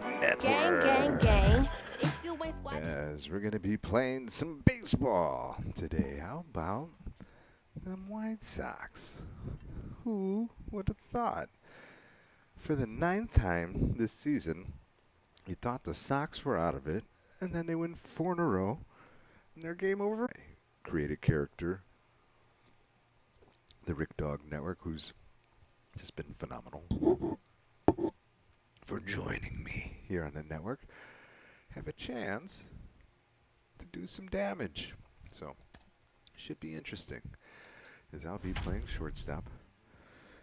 Network. Gang, gang, gang. As we're going to be playing some baseball today. How about them White Sox? Who would have thought? For the 9th time this season, you thought the Sox were out of it, and then they win 4 in a row, and they're game over. Created character, the Rick Dog Network, who's just been phenomenal for joining me here on the network, have a chance to do some damage. So, should be interesting, as I'll be playing shortstop,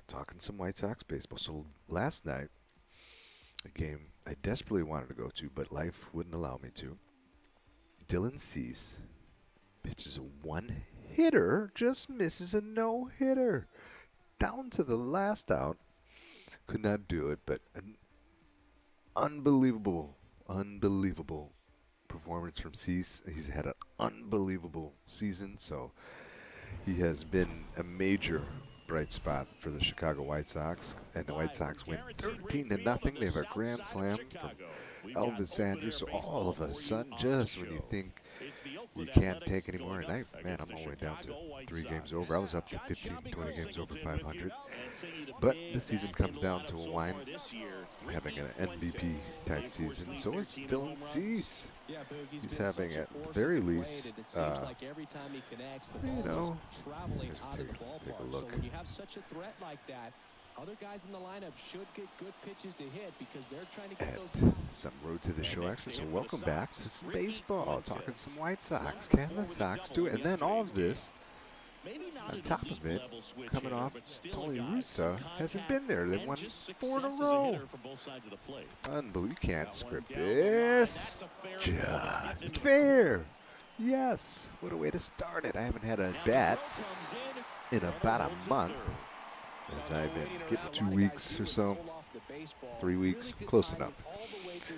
talking some White Sox baseball. So last night, a game I desperately wanted to go to, but life wouldn't allow me to. Dylan Cease pitches a one-hitter, just misses a no-hitter. Down to the last out. Could not do it, but an unbelievable performance from Cease. He's had an unbelievable season, so he has been a bright spot for the Chicago White Sox, and the White Sox win 13-0. They have a grand slam from Elvis Andrus. So all of a sudden, just when you think you can't take anymore, and I'm all the way down to 3 games over. I was up to 15, 20 games over 500. But the season comes down to a wine, having an MVP type season. So is Dylan Cease. He's having, at the very least, take a look. Other guys in the lineup should get good pitches to hit because they're trying to get At those. some road to the show action. So welcome back to some baseball, talking some White Sox. Can the Sox do it? And then all of this, on top of it, coming off, Tony Russa hasn't been there. They won 4 in a row. Unbelievable. You can't script this. Just fair. Yes. What a way to start it. I haven't had a bat in about a month, as I've been getting 2 weeks or so, 3 weeks, close enough.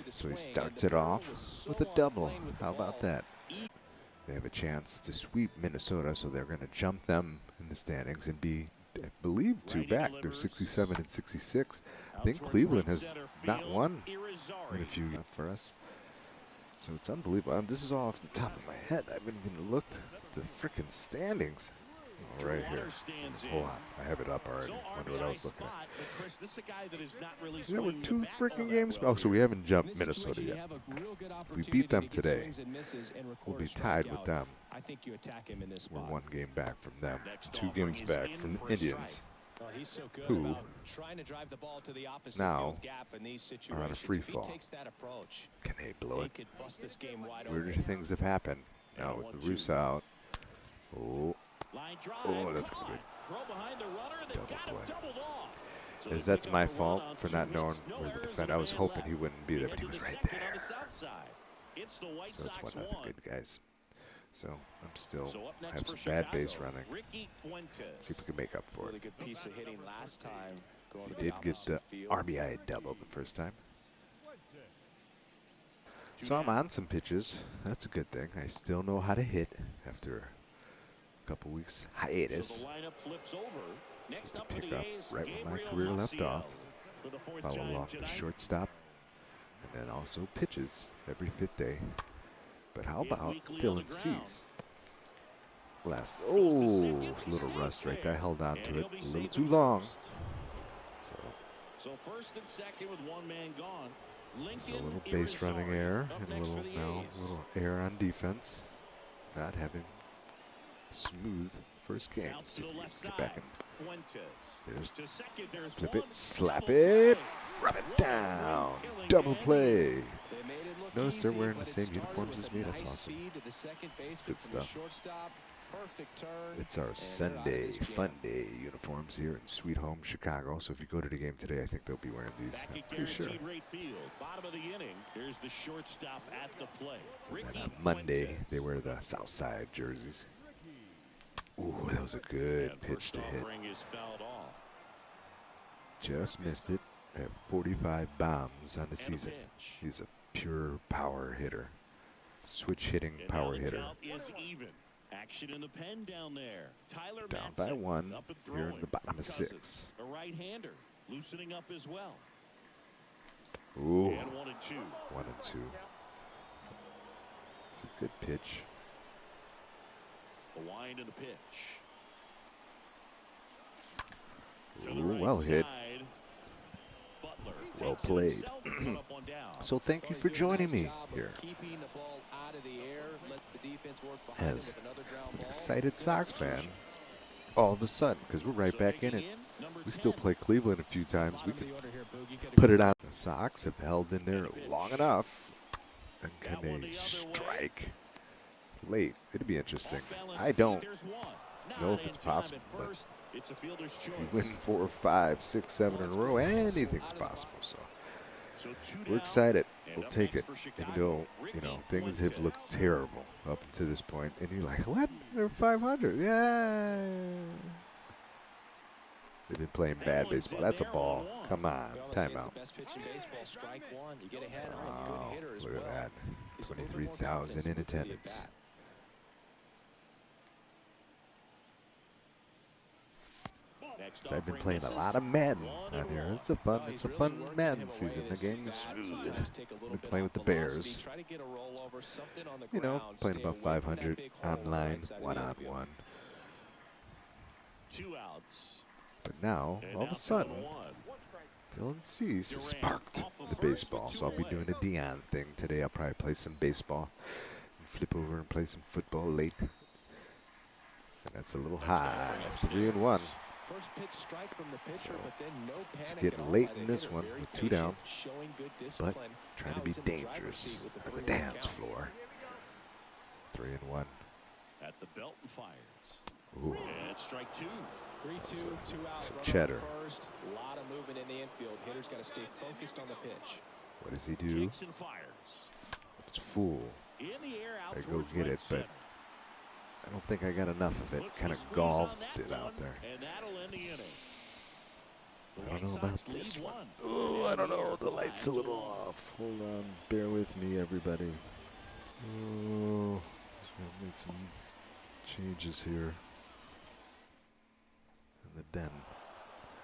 So he starts it off with a double. How about that? They have a chance to sweep Minnesota, so they're going to jump them in the standings and be, I believe, 2 back. They're 67 and 66. I think Cleveland has not won in a few years for us. So it's unbelievable. This is all off the top of my head. I haven't even looked at the freaking standings. Oh, right here. Hold on. I have it up already. Wonder what I was looking at. There were 2 freaking games. Oh, so we haven't jumped Minnesota yet. If we beat them today, we'll be tied with them. We're 1 game back from them. 2 games back from the Indians, who now are on a free fall. Can they blow it? Weirder things have happened. Now with the Russa out. Oh, that's good. Double play. As that's my fault for not knowing where the defender. I was hoping he wouldn't be there, but he was right there. So it's 1-0 good, guys. So I'm still have some bad base running. See if we can make up for it. He did get the RBI double the first time. So I'm on some pitches. That's a good thing. I still know how to hit after couple weeks hiatus. Pick up right where my career left off. Follow along the shortstop, and then also pitches every 5th day. But how about Dylan Cease? A little rust right there. I held on to it a little too long. So a little base running error and a little error on defense. Not having smooth first game. See if we can get back in. There's flip it, slap it, rub it down. Double play. Notice they're wearing the same uniforms as me. That's awesome. Good stuff. It's our Sunday Fun Day uniforms here in Sweet Home, Chicago. So if you go to the game today, I think they'll be wearing these. I'm pretty sure. And on Monday, they wear the Southside jerseys. Ooh, that was a good pitch to hit. Just missed it. I have 45 bombs on the season. He's a pure power hitter. Switch hitting power hitter. Down by 1 here in the bottom of 6. A right-hander loosening up as well. Ooh, And 1-2. 1-2. It's a good pitch. The wind and the pitch. To the Ooh, right well hit. side. Butler Well takes it played. himself and put up one down. So thank you for joining me here. Keeping the ball out of the air, lets the defense work behind him As with another ground ball. excited Sox fan, all of a sudden, because we're right So back in making it. number We still 10. play Cleveland a few times. We Bottom of can the order here, Boog. You gotta put go it on. The Sox have held in there long enough. And can That one they the other way. strike late? It'd be interesting. Off balance I don't feet, there's one. know Not if it's in time possible, at but first. It's a fielder's if choice. you win 4, 5, 6, 7 in a row, anything's possible. So So two we're down, excited. and We'll up take next it. for Even Chicago, though, Ricky things have Fuentes. looked terrible up to this point. And you're like, what? They're 500. Yeah. They've been playing bad baseball. That's a ball. Come on. We always say it's Timeout. the best pitch in baseball. Strike one. You get ahead of him. Wow, Good hitter as look well. at that. He's a little bit more 23,000 in confidence with the attendance. at-bat. Next So I've been offering playing a misses. lot of Madden One on and here. one. It's a Well, he's fun really working Madden him season. away The to game is see guys smooth. sometimes take a little Been bit playing off with the velocity, Bears. try to get a rollover, something on the You know, ground, playing stay about away from that 500 big hole on the online, right side of the one on outfield. one. 2 outs. But now, And all of now a sudden, 2-1. Dylan Cease has Durant sparked off of the first baseball. with So I'll be 2 doing away. a Dion thing today. I'll probably play some baseball and flip over and play some football late. And that's a little high. 3-1. First pitch strike from the pitcher, So, but then no it's panic getting at all late by in the this hitter. one Very with 2 down, patient, showing good but discipline. trying Now to be he's in the driver's dangerous seat with the on the 3-1 dance count. floor. 3-1. At the belt and fires. Ooh. And strike 2. 3-2, 2 out. Some runner on cheddar. First, a lot of movement in the infield. Hitter's got to stay focused on the pitch. What does he do? Kicks and fires. It's full. In the air out I go towards get right it, but center. I don't think I got enough of it. Puts Kind the of squeeze on golfed that it out one, there. And that'll end the inning. The I don't White know Sox about lead this one. 1. Oh, I don't know. The light's a little 5-1. off. Hold on. Bear with me, everybody. Oh, I've made some changes here. In the den.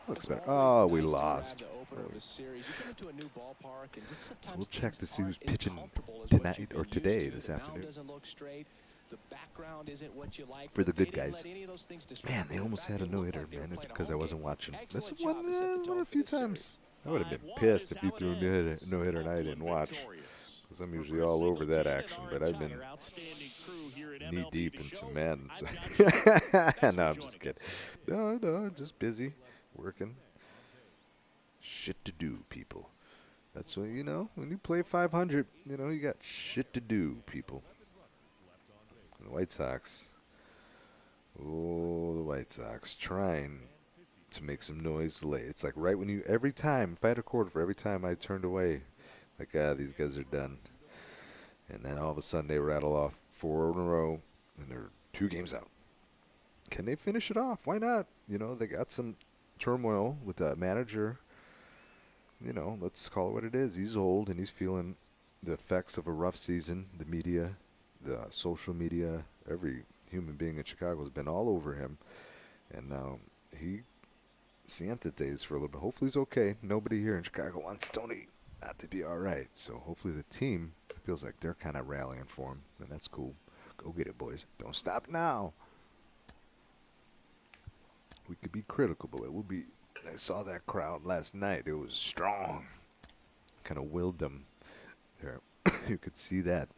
Looks It's better. always Oh, we nice to grab lost. the opener of a series. You come into a new ballpark and just sometimes we'll check to things see who's aren't as pitching comfortable as what tonight you've or been today, used to. this The mound afternoon. doesn't look straight. The background isn't what you like. For the but they good didn't guys. let any of those things distract Man, they them. In almost fact, had a they looked no-hitter, like they were man. It's playing a because I home wasn't game. watching. This Excellent one, job to set the won tone a for few this series. times. I would have been 5-1 pissed is if you how it threw a ends. no-hitter and I Oakland didn't watch. victorious. Because I'm For usually Chris all over that Singleton and action, our but I've been entire outstanding crew here at knee MLB deep The in some Show, Madden. I've So. got you. Thanks No, for I'm just joining kidding. No, just busy working. Shit to do, people. That's what, when you play 500, you got shit to do, people. And the White Sox. Oh, the White Sox trying to make some noise late. It's like right when every time, if I had a quarter for every time I turned away, like, these guys are done. And then all of a sudden they rattle off 4 in a row, and they're 2 games out. Can they finish it off? Why not? They got some turmoil with that manager. Let's call it what it is. He's old, and he's feeling the effects of a rough season. The media, the social media, every human being in Chicago has been all over him. And now he Santa days for a little bit. Hopefully he's okay. Nobody here in Chicago wants Tony not to be all right. So hopefully the team feels like they're kind of rallying for him, and that's cool. Go get it, boys. Don't stop now. We could be critical, but it will be. I saw that crowd last night. It was strong. Kind of willed them there. You could see that.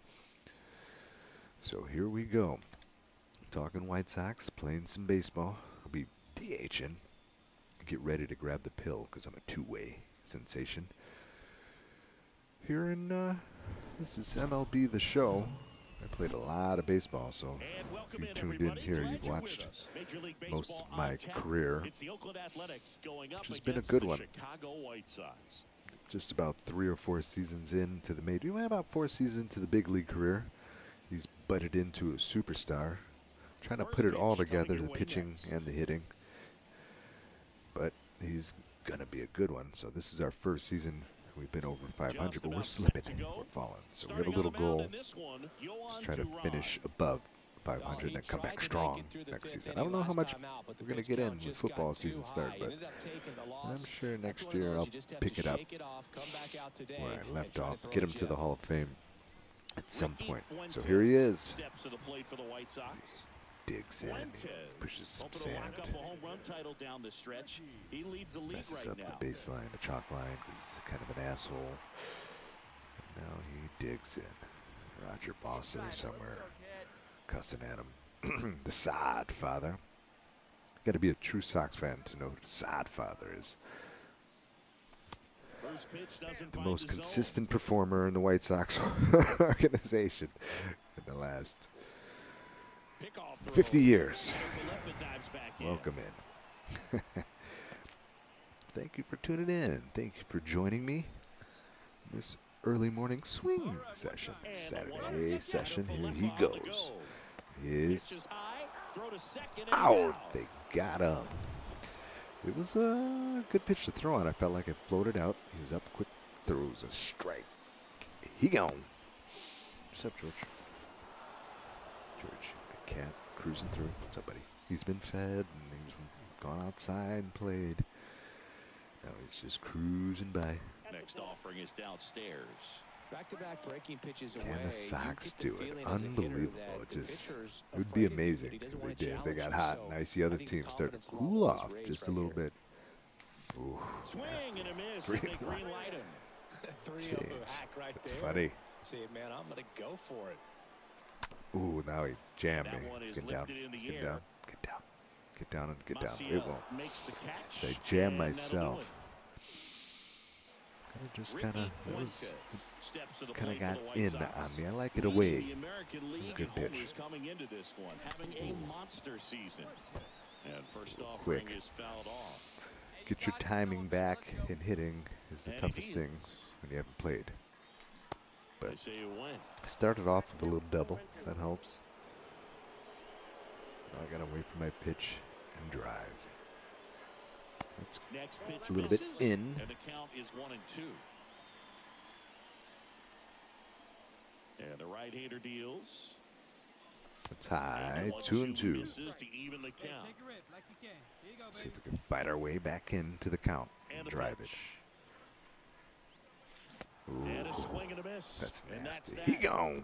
So here we go. Talking White Sox, playing some baseball. I'll be DHing. Get ready to grab the pill because I'm a two-way sensation. Here in, this is MLB The Show. I played a lot of baseball, so if you tuned in here, you've watched most of my career, which has been a good one. Just about 3 or 4 seasons into the major, about 4 seasons into the big league career. He's butted into a superstar, trying to put it all together, the pitching and the hitting. But he's going to be a good one. So this is our first season. We've been over 500, but we're slipping. We're falling. So we have a little goal. Just try to finish above 500 and then come back strong next season. I don't know how much we're going to get in when football season starts, but I'm sure next year I'll pick it up where I left off, get him to the Hall of Fame at some point. So here he is. Steps to the plate for the White Sox. Digs in, pushes some sand, messes up the baseline, the chalk line. He's kind of an asshole. And now he digs in. Roger Boston somewhere cussing at him. The Sod Father. Got to be a true Sox fan to know who the Sod Father is. The most consistent performer in the White Sox organization in the last 50 years. Welcome in. Thank you for tuning in. Thank you for joining me this early morning swing session. Saturday session. Here he goes. Ow! They got him. It was a good pitch to throw on. I felt like it floated out. He was up quick. Throws a strike. He gone. What's up, George? George, the cat cruising through. What's up, buddy? He's been fed and he's gone outside and played. Now he's just cruising by. Next offering is downstairs. Back-to-back breaking pitches away. Can the Sox do it? Unbelievable. It would be amazing if they did. If they got hot and I see other teams start to cool off just a little bit. Ooh, nasty. 3-1. Jeez, that's funny. Say, man, I'm gonna go for it. Ooh, now he jammed me. Let's get down. Let's get down. Get down. Get down and get down. It won't. So I jammed myself. I just kind of got in on me. I like it away. It was a good pitch. Quick. Get your timing back, and hitting is the toughest thing when you haven't played. But I started off with a little double. That helps. Now I got to wait for my pitch and drive. It's a little bit in. And the count is 1-2. And the right-hander deals. It's high, 2-2. Misses to even the count. See if we can fight our way back into the count and drive it. Ooh, And a swing and a miss. that's And nasty. that's He that. gone.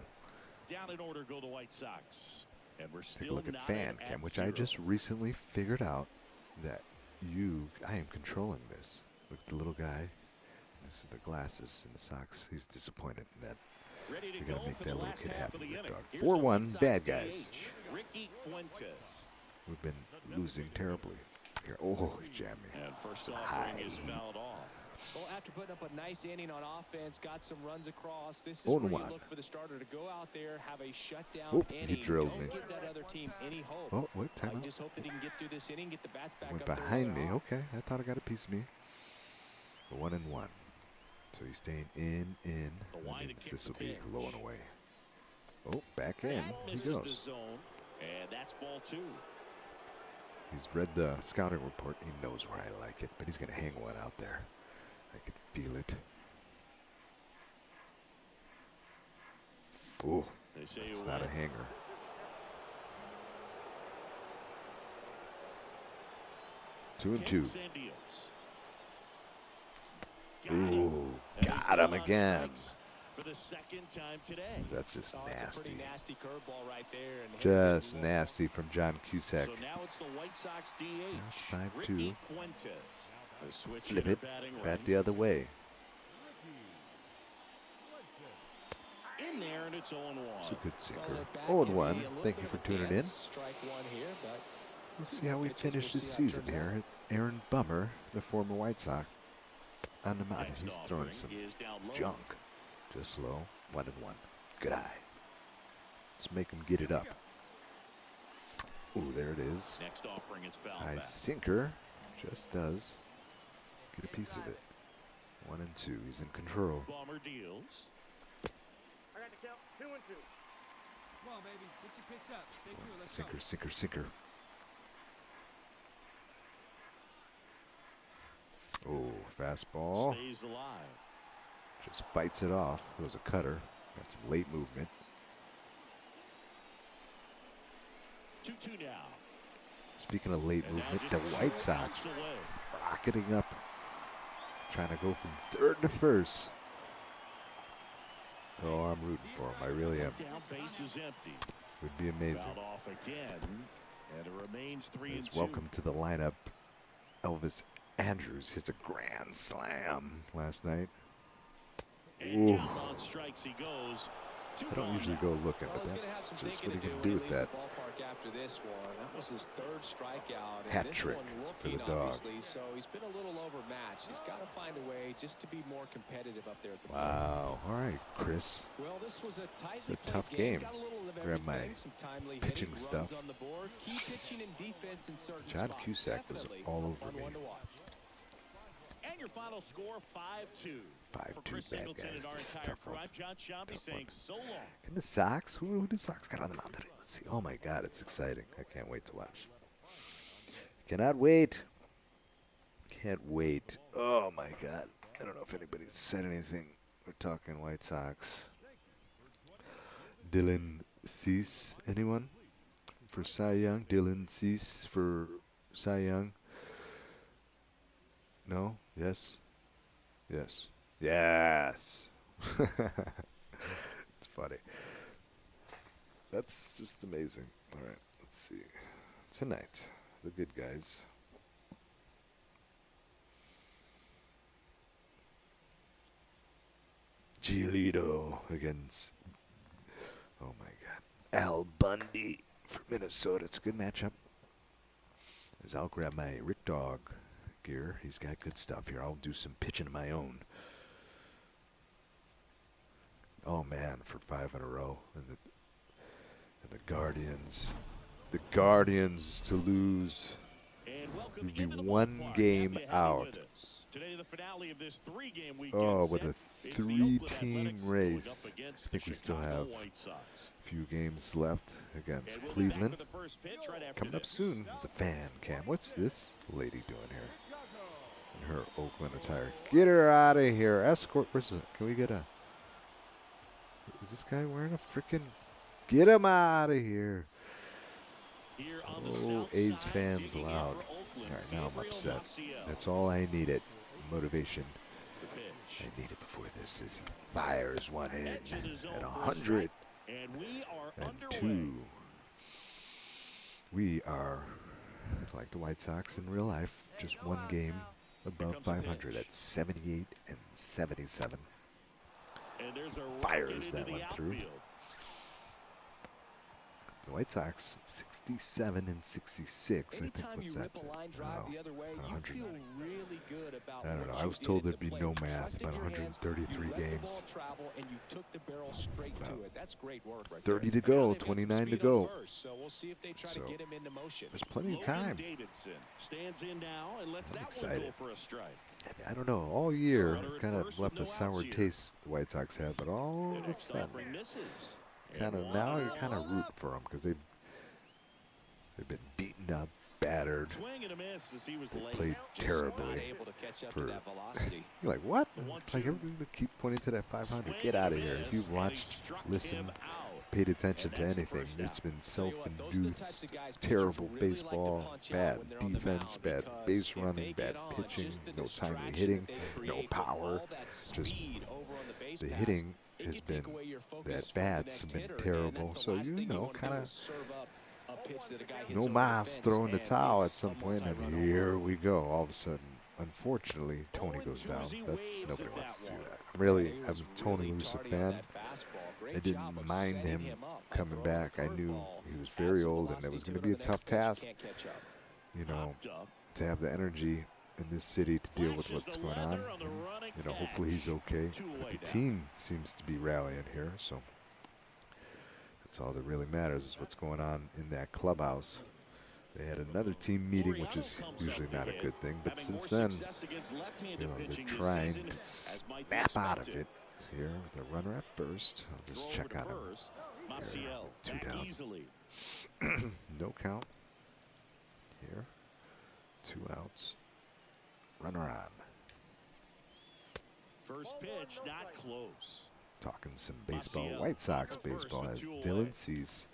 Down in order go the White Sox. And we're Take a still look at not fan cam, which I 0. just recently figured out that I am controlling this. Look at the little guy. This is the glasses and the socks. He's disappointed in that. Ready to We gotta go make for that the little last kid half happy, of the Rick inning. Dog. Here's the 4-1, White Sox bad guys. DH, Ricky Fuentes. We've been losing terribly here. Oh, he jammed me. And first High. offering is fouled off. Well, after putting up a nice inning on offense, got some runs across. This is 0-1. where you look for the starter to go out there, have a shutdown Oop, inning. he drilled Don't me. give that other team any hope. Oh, what? I Timeout? just hope that he can get through this inning, get the bats back Went up there behind me. early on. Okay, I thought I got a piece of me. 1-1. So he's staying in. That line to means kick this the will be pitch. low and away. Oh, back in. That He misses the goes. zone, and that's ball 2. He's read the scouting report. He knows where I like it, but he's going to hang one out there. I can feel it. Ooh, They say it's you not a win. hanger. Two and two. Kicks and deals. Got him. Ooh, And he's got him pulled on again. strikes for the second time today. That's just Oh, it's a nasty. pretty nasty curveball right there. And Just nasty from John Cusack. So now it's the White Sox DH. That's 5-2. Ricky Fuentes. The switch Flip hitter it, batting bat right. the other way. In there, and it's 0-1. It's a good sinker. Well, at bat 0-1. can be a little Thank bit you of for a tuning in. dance. Strike one here, but Let's see how we pitches, finish we'll this see how it season turns here. Aaron Bummer, the former White Sox, on the mound. Next He's throwing offering some is down low. junk. Just low. 1-1. Good eye. Let's make him get it up. Ooh, there it is. Next offering is foul Nice back. sinker. Just does. Get a piece of it. 1-2. He's in control. Bomber deals. I got the count. 2-2. Come on, baby. Get your pitch up. Stay cool. Let's Sinker, go. sinker, sinker. Oh, fastball. Stays alive. Just fights it off. It was a cutter. Got some late movement. 2-2 now. Speaking of late And now movement, just the a White short Sox bounce away. rocketing up, trying to go from third to first. Oh, I'm rooting for him. I really am. Down base is empty. Would be amazing. Fouled off again, and it remains 3-2. Let's welcome to the lineup. Elvis Andrews hits a grand slam last night. And Ooh. down on strikes he goes. I don't usually go looking, Well, but he's gonna have that's some just thinking what he to can do do when with he leaves that. the ballpark after this one. That was his third strikeout. And Hat this trick one for the looking, dog. obviously, so he's been a little overmatched. He's got to find a way just to be more competitive up there at the plate. Wow. All right, Chris. Well, this was a tightly It's a tough played game. Got a little of Grab my everything, some timely pitching hitting, stuff. runs on the board, key pitching and defense in certain John spots. Cusack was Definitely all a over fun me. one to watch. And your final score, 5-2. 5-2 For Chris bad Singleton guys. and our This is a entire tough crew, one. I'm John Shambi Tough saying one. so long. And the Sox? Who the Sox got on the mound today? Let's see. Oh my God, it's exciting. I can't wait to watch. Cannot wait. Can't wait. Oh my God. I don't know if anybody said anything. We're talking White Sox. Dylan Cease. Anyone? For Cy Young? Dylan Cease for Cy Young? No? Yes? Yes. Yes. It's funny. That's just amazing. All right, let's see. Tonight, the good guys. Giolito against, oh my God, Al Bundy for Minnesota. It's a good matchup. As I'll grab my Rick Dog gear. He's got good stuff here. I'll do some pitching of my own. Oh man, for 5 in a row. And the Guardians. The Guardians to lose. And welcome Would be into the one ballpark. game Happy to have you out. with us. Today, the finale of this 3-game weekend. Oh, with a set. It's the Oakland 3-team Athletics going race. up against I think the we still Chicago have White Sox. a few games left against And we'll be back Cleveland. with the first pitch right after Coming up this. soon is a fan cam. What's this lady doing here? In her Oakland attire. Get her out of here. Escort. Where's it? Can we get a... Is this guy wearing a freaking... Get him out of here. Here on the Oh, south AIDS side, fans digging in loud. for Oakland, All right, now I'm Gabriel upset. Maciel. That's all I needed. Motivation. The pitch. I needed before this as he fires one in Edge of the zone at for a 100 strike, and we are and underway. 2. We are like the White Sox in real life, just one game above comes the 500 pitch. at 78 and 77. And there's a Fires rocket into that the one through. outfield. The White Sox 67 and 66. I think Anytime what's you that? rip a line drive Oh, the other way, you 100. feel really good about I don't know. what I you was did told at the there'd be plate. no You math, trusted about your hands, 133 you let the games. ball travel, and you took the barrel straight to About it. That's great work right 30 there. to go, Now they've got some 29 to speed go. on first, so we'll see if they try So, to get him into motion. There's plenty of Logan time. Davidson stands in now and lets I'm that excited. one go for a strike. I don't know. All year, Runner at kind of first left with a no sour outs here. taste the White Sox have, but all The of a next sudden, offering misses. kind of And now one you're kind of rooting for them because they've been beaten up, battered. Swing and a miss as he was They late. played Just terribly. not able to catch up for- to that velocity. You're like, what? The 1-2. Like everybody keep pointing to that 500. Swing Get and out a of here. If miss, you've and he watched, struck listened, him out. paid attention And to that's the anything, first it's out. been Tell you what, those are the self-induced, types of guys pitchers terrible really like to baseball, punch out bad when they're on the defense, mound, bad because base if they running, get bad on, pitching, just the no timely distraction hitting, that they no create with power. all that Just speed over on the base the pass, hitting it has can take been away your focus that from the bats next have been hitter, and terrible. that's the So last you thing know, wanna do kind of is serve up a pitch that a guy hits no over the mas fence throwing the and towel at gets some a point, multi-run and home here run. we go. All of a sudden, unfortunately, Tony goes down. Tuesday That's waves nobody at wants to that see one. that. Really, He I'm was a Tony really Lucia tardy on fan. that fastball. Great I didn't job of mind setting him up and coming throwing a back. I knew curveball. he was Adds very some old, and it velocity was to going to it be a on the tough next pitch. task, Can't catch up. you know, Popped up. to have the energy in this city to deal with Flashes what's the going on. leather on the And, running you know, hopefully he's catch. okay. Two But away the down. team seems to be rallying here, so that's all that really matters is what's going on in that clubhouse. They had another team meeting, which is usually not a good thing, but since then, you know, they're trying to snap out of it here with a runner at first. I'll just check on him. Maciel Two back down. easily. No count here. 2 outs. Runner on. First pitch, not close. Talking some baseball. Maciel White Sox off the first baseball with as 2 away. Dylan Cease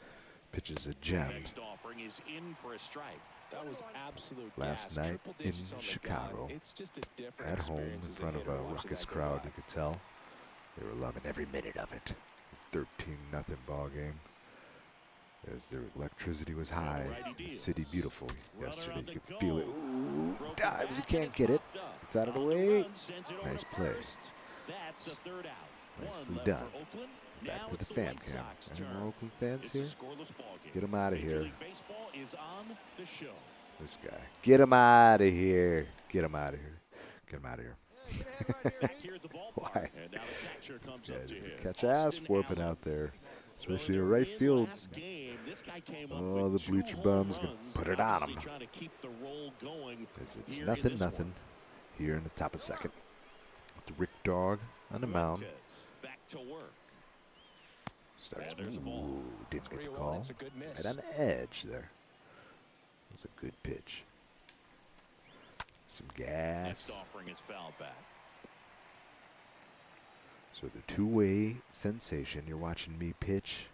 pitches a gem. Next offering offering is in for a strike. That was absolute Last gas. night Triple in digits on the Chicago, gun. It's just a different at home in experience as front of hitter a watching ruckus that go crowd, by. you could tell. They were loving every minute of it. 13-0 ball game. As their electricity was high, the city beautiful yesterday. You could feel it. Ooh, dives, he can't get it. It's out of the way. Nice play. That's the third out. Nicely One left done. for Oakland. Back Now to the it's fan White cam. Sox Any turn. more Oakland fans It's here? a scoreless ball game. Get him out of Major here. League Baseball is on the show. This guy. Get him out of here. Get him out of here. Get him out of here. Back here at the ballpark. Why? And now the catcher comes This up guy's to gonna hit. catch ass Austin whooping Allen. out there. Well, Especially in in their right win field. last game, this guy came up Oh, with the bleacher 2 bums home gonna runs put and it on obviously him. trying to keep the roll going As it's here in this nothing one. here in the top of second. With the Rick Dog on the mound. Fuentes back to work. Starts. And there's a ball. Ooh, didn't get the 3-1, call. it's a good miss. Right on the edge there. It was a good pitch. Some gas. Next offering is foul back. So the two-way sensation. You're watching me pitch.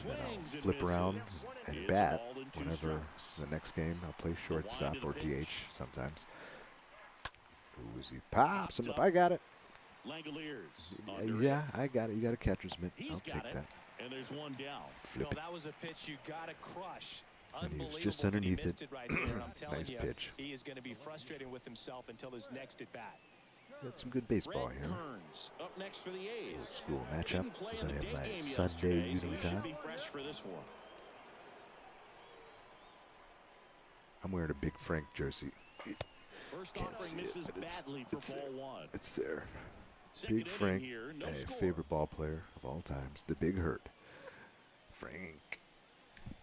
And then I'll Swings and flip around misses. and It's a bat ball and 2 whenever strikes. the next game I'll play shortstop into or the pitch. DH sometimes. Ooh, as he pops him up. I got it. Langoliers. under Yeah, it. I got it. You got a catcher's mitt. He's I'll got take it. that. And there's one down. Flip it. That was a pitch you got to crush. And he was just Unbelievable that he underneath missed it. right there. I'm telling Nice you, pitch. he is going to be frustrated with himself until his next at bat. Got some good baseball Red here. Kearns up next for the A's. Old school matchup. Didn't play As in I the have day my game Sunday yesterday, so he unis should on. be fresh for this one. I'm wearing a big Frank jersey. First Can't offering see it, misses but it's badly for there. ball one. It's there. Second Big inning Frank, here, no my score. favorite ball player of all times, the Big Hurt, Frank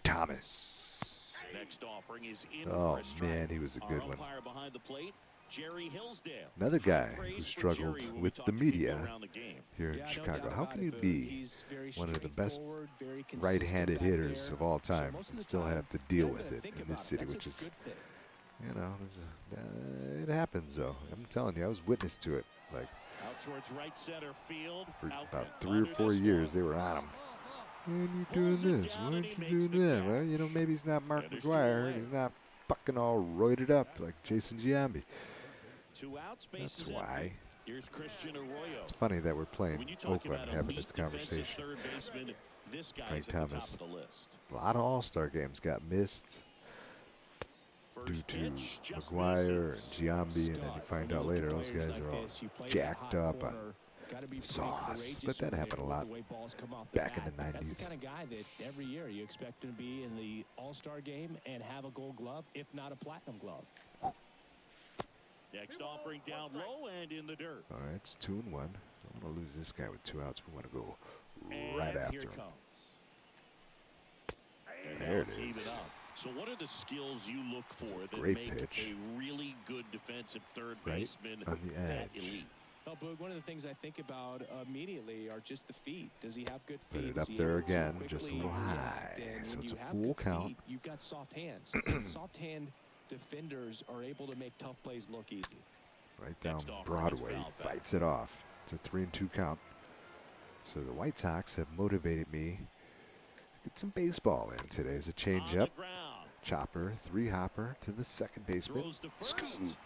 Thomas. Next offering is in Oh, for a strike. man, he was a Our good one. umpire behind the plate, Jerry Hillsdale. Another guy High praise who for struggled Jerry when we with talk the to people media around the game. here in Yeah, no Chicago. doubt How about can it, you but be he's very one of the best straightforward, very consistent right-handed back hitters there. of all So time most of and the still time, have to deal you with gotta it think in about this it. city, That's which a is, good thing. you know, it happens though. I'm telling you, I was witness to it. Like Out towards right center field. for out about and 3 or under 4 this years, one. they were on him. Why aren't you Pulls doing it this? down Why and aren't he you makes doing the that? Well, catch. you know, maybe he's not Mark And there's two McGuire. away. He's not fucking all roided up like Jason Giambi. 2 outs, base That's is why. empty. Here's Christian Arroyo. It's funny that we're playing When you talk Oakland about having elite this defensive conversation. third baseman, this guy's Frank at Thomas. the top of the list. A lot of All-Star games got missed due First to pitch, just McGuire and misses. Giambi, and then you Stud. find When out you look later at those players guys like are all this, you play that jacked hot up on corner, gotta be pretty sauce. courageous But that when they happened a hold lot the way balls come off the back in bat. the That's 90s. the kind of guy that every year you expect him to be in the All-Star game and have a Gold Glove, if not a Platinum Glove. Next offering down low and in the dirt. All right, it's 2-1. I want to lose this guy with 2 outs. We want to go And right here after it him. comes. And There now it it's even is. up. So what are the skills you look for that great make pitch. a really good defensive third Right baseman on the that edge. elite? Well, Boog, one of the things I think about immediately are just the feet. Does he have good Put feet? it Is up he there able to again, just a quickly little react? high. And So when it's you a have full good count. feet, you've got soft hands. Soft hand defenders are able to make tough plays look easy. Right down Next offering is Broadway, foul back. fights it off. It's a 3-2 count. So the White Sox have motivated me to get some baseball in today. As a On change-up, the ground. chopper, 3-hopper to the second baseman. Throws to Scoot. first.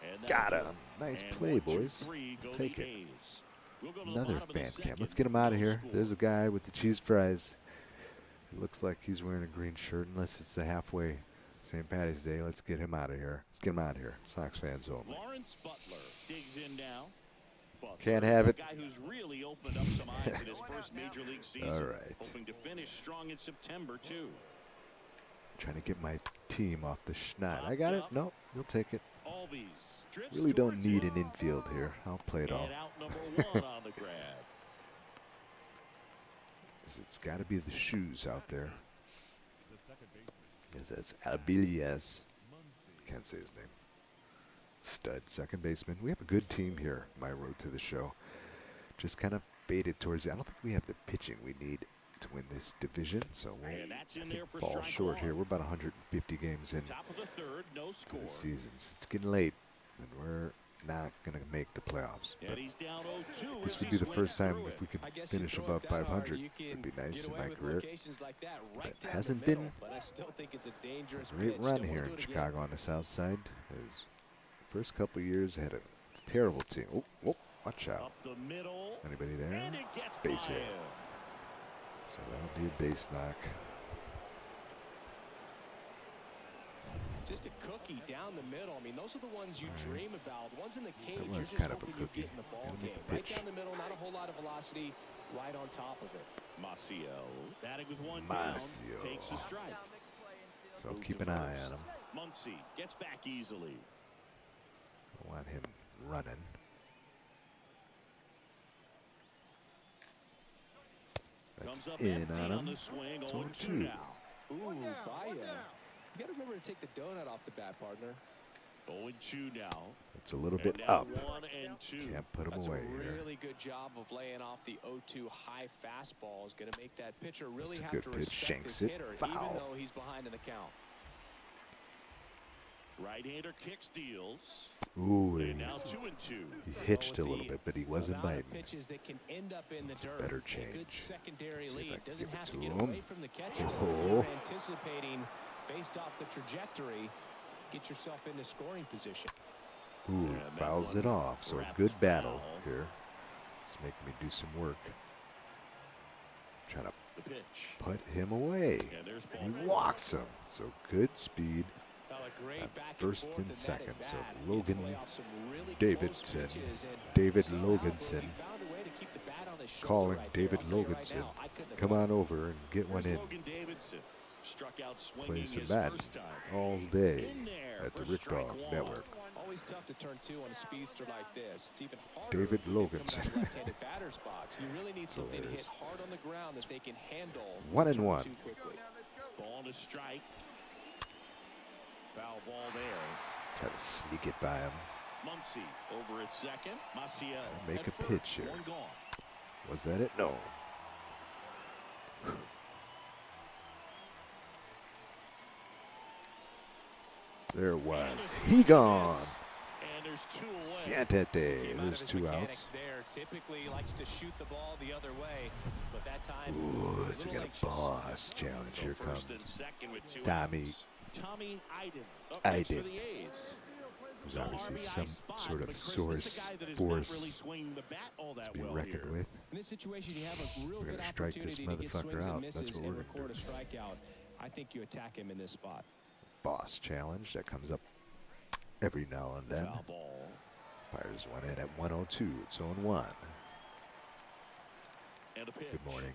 And Got that's him. it. Nice And play, 1, 2, boys. 3 go Take the it. A's. We'll go to the Another bottom of the fan cam. second. Let's get him out of No here. score. There's a guy with the cheese fries. It looks like he's wearing a green shirt, unless it's the halfway St. Patty's Day. Let's get him out of here. Let's get him out of here. Sox fans only. Lawrence Butler digs in now. Butler, Can't have it. a guy who's really opened up some eyes in his first major league season. All right. Hoping to finish strong in September too. Trying to get my team off the schneid. I got it? No, you'll take it. Albies drifts Really don't towards need it. an infield here. I'll play it all. And out number 1 on the grab. 'Cause it's got to be the shoes out there. Yes, that's Abilias. Can't say his name. Stud second baseman. We have a good team here. My road to the show. Just kind of baited towards it. I don't think we have the pitching we need to win this division, so we'll And that's in I there think for fall strike short one. here. We're about 150 games in Top of the third, no to score. the season. It's getting late, and we're not going to make the playoffs. And But he's down 0-2 this as would he be the swings first time through if it. we could I guess you finish throw it above that hard, 500. you It can would be nice get in away my with career. locations like that right It down hasn't the middle, been but I still think it's a dangerous Great pitch. run Don't here wanna in do it again. Chicago on the south side. His first couple of years had a terrible team. Oh, oh, watch out. Up the middle. Anybody there? And it gets Base by hit. him. So that'll be a base knock. Just a cookie down the middle. I mean, those are the ones you dream about. The ones in the cage, That you're was just kind of a hoping you cookie. get in the ball Gotta make game. the Right pitch. down the middle, not a whole lot of velocity, right on top of it. Maciel batting with one Maciel. down. Takes a strike. So Move keep to an eye first. on him. Muncy gets back easily. I want him running. That's Comes up in empty on him. the swing. It's 0-2 0-2. now. Ooh, Baez. You got to remember to take the donut off the bat, partner. 0-2 now. It's a little And bit now up. 1-2. Can't put him That's away a here. really good job of laying off the 0-2 high fastball. Is going to make that pitcher really That's a have good to pitch. respect Shanks his it. hitter, Foul. even though he's behind in the count. Right-hander kicks, deals. Ooh, And now he 2-2. hitched a little bit, but he wasn't amount of biting. pitches that can end up in the That's a dirt. better A good change. secondary See if I lead can doesn't give it have to to get him. away from the catcher. But Oh. if you're anticipating based off the trajectory, get yourself into scoring position. Ooh, And that fouls one it off. So wrapped good battle foul. here. It's making me do some work. Trying to The pitch. put him away. And there's ball He four. walks him. So good speed. Well, a great At back and first forth and in that second, at so bat. Logan Play off some really Davidson, close pitches, and David somehow, Loganson, he found a way to keep the bat on his shoulder calling right there. David I'll tell you right Loganson. now, I couldn't have Come done on over and get one Here's in. Logan Davidson. Struck out swinging Play some his bat first time. all day In there at the for Rick strike Dog one. Network. Always tough to turn two on a speedster like this. It's even harder David if you come Loganson. from that left-handed batter's box. You really need something to hit hilarious. hard on the ground that they can handle. 1-1. Too quickly. Ball to strike. Foul ball there. Try to sneak it by him. Muncy over at second. Maciel Make at a first. pitch here. One gone. Was that it? No. There it was. He gone. And there's two away. Ciantete. Came out of There's his 2 mechanics outs. there. Typically likes to shoot the ball the other way, but that time Ooh, a it's little a anxious. boss challenge. So Here first and comes second with two Tommy. outs. Tommy Iden. Up next Iden. for the A's. There's So obviously RBI some spot, sort of but Chris, source, this is a guy that is force not really swinging the bat all that to be well reckoned here. with. In this situation, you have a real We're good gonna strike this opportunity to get motherfucker swings out. and That's misses what and we're gonna record a strikeout. I think you attack him in this spot. Boss challenge that comes up every now and then. Foul ball. Fires one in at 102. It's 0-1. And a pitch. Good morning.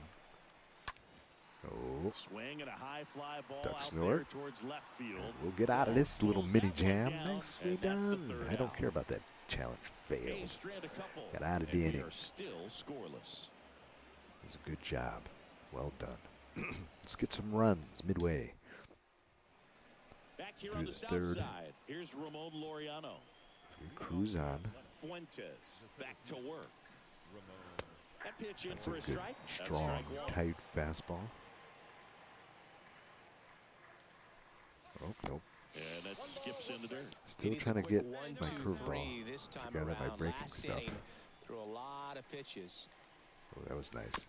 Oh, Swing and a high fly ball Duck out snort. there towards left field. we'll get out of this little Pulls mini that one jam. down, Nicely and that's the done. third I don't out. care about that challenge fail. A's strand a couple. Got out of and the we inning. are still scoreless. It was a good job. Well done. Let's get some runs midway. Back here Through on the the south third. side, here's Ramon Laureano. We cruise on. Fuentes back to work. That pitch in That's a for a good, strike. That's strong, strike one. tight fastball. Oh, nope. And that skips in the dirt. Still Needs a trying to quick get 1, my 2, curveball 3 this time together, my around. breaking Last stuff. inning, threw a lot of pitches. Oh, that was nice.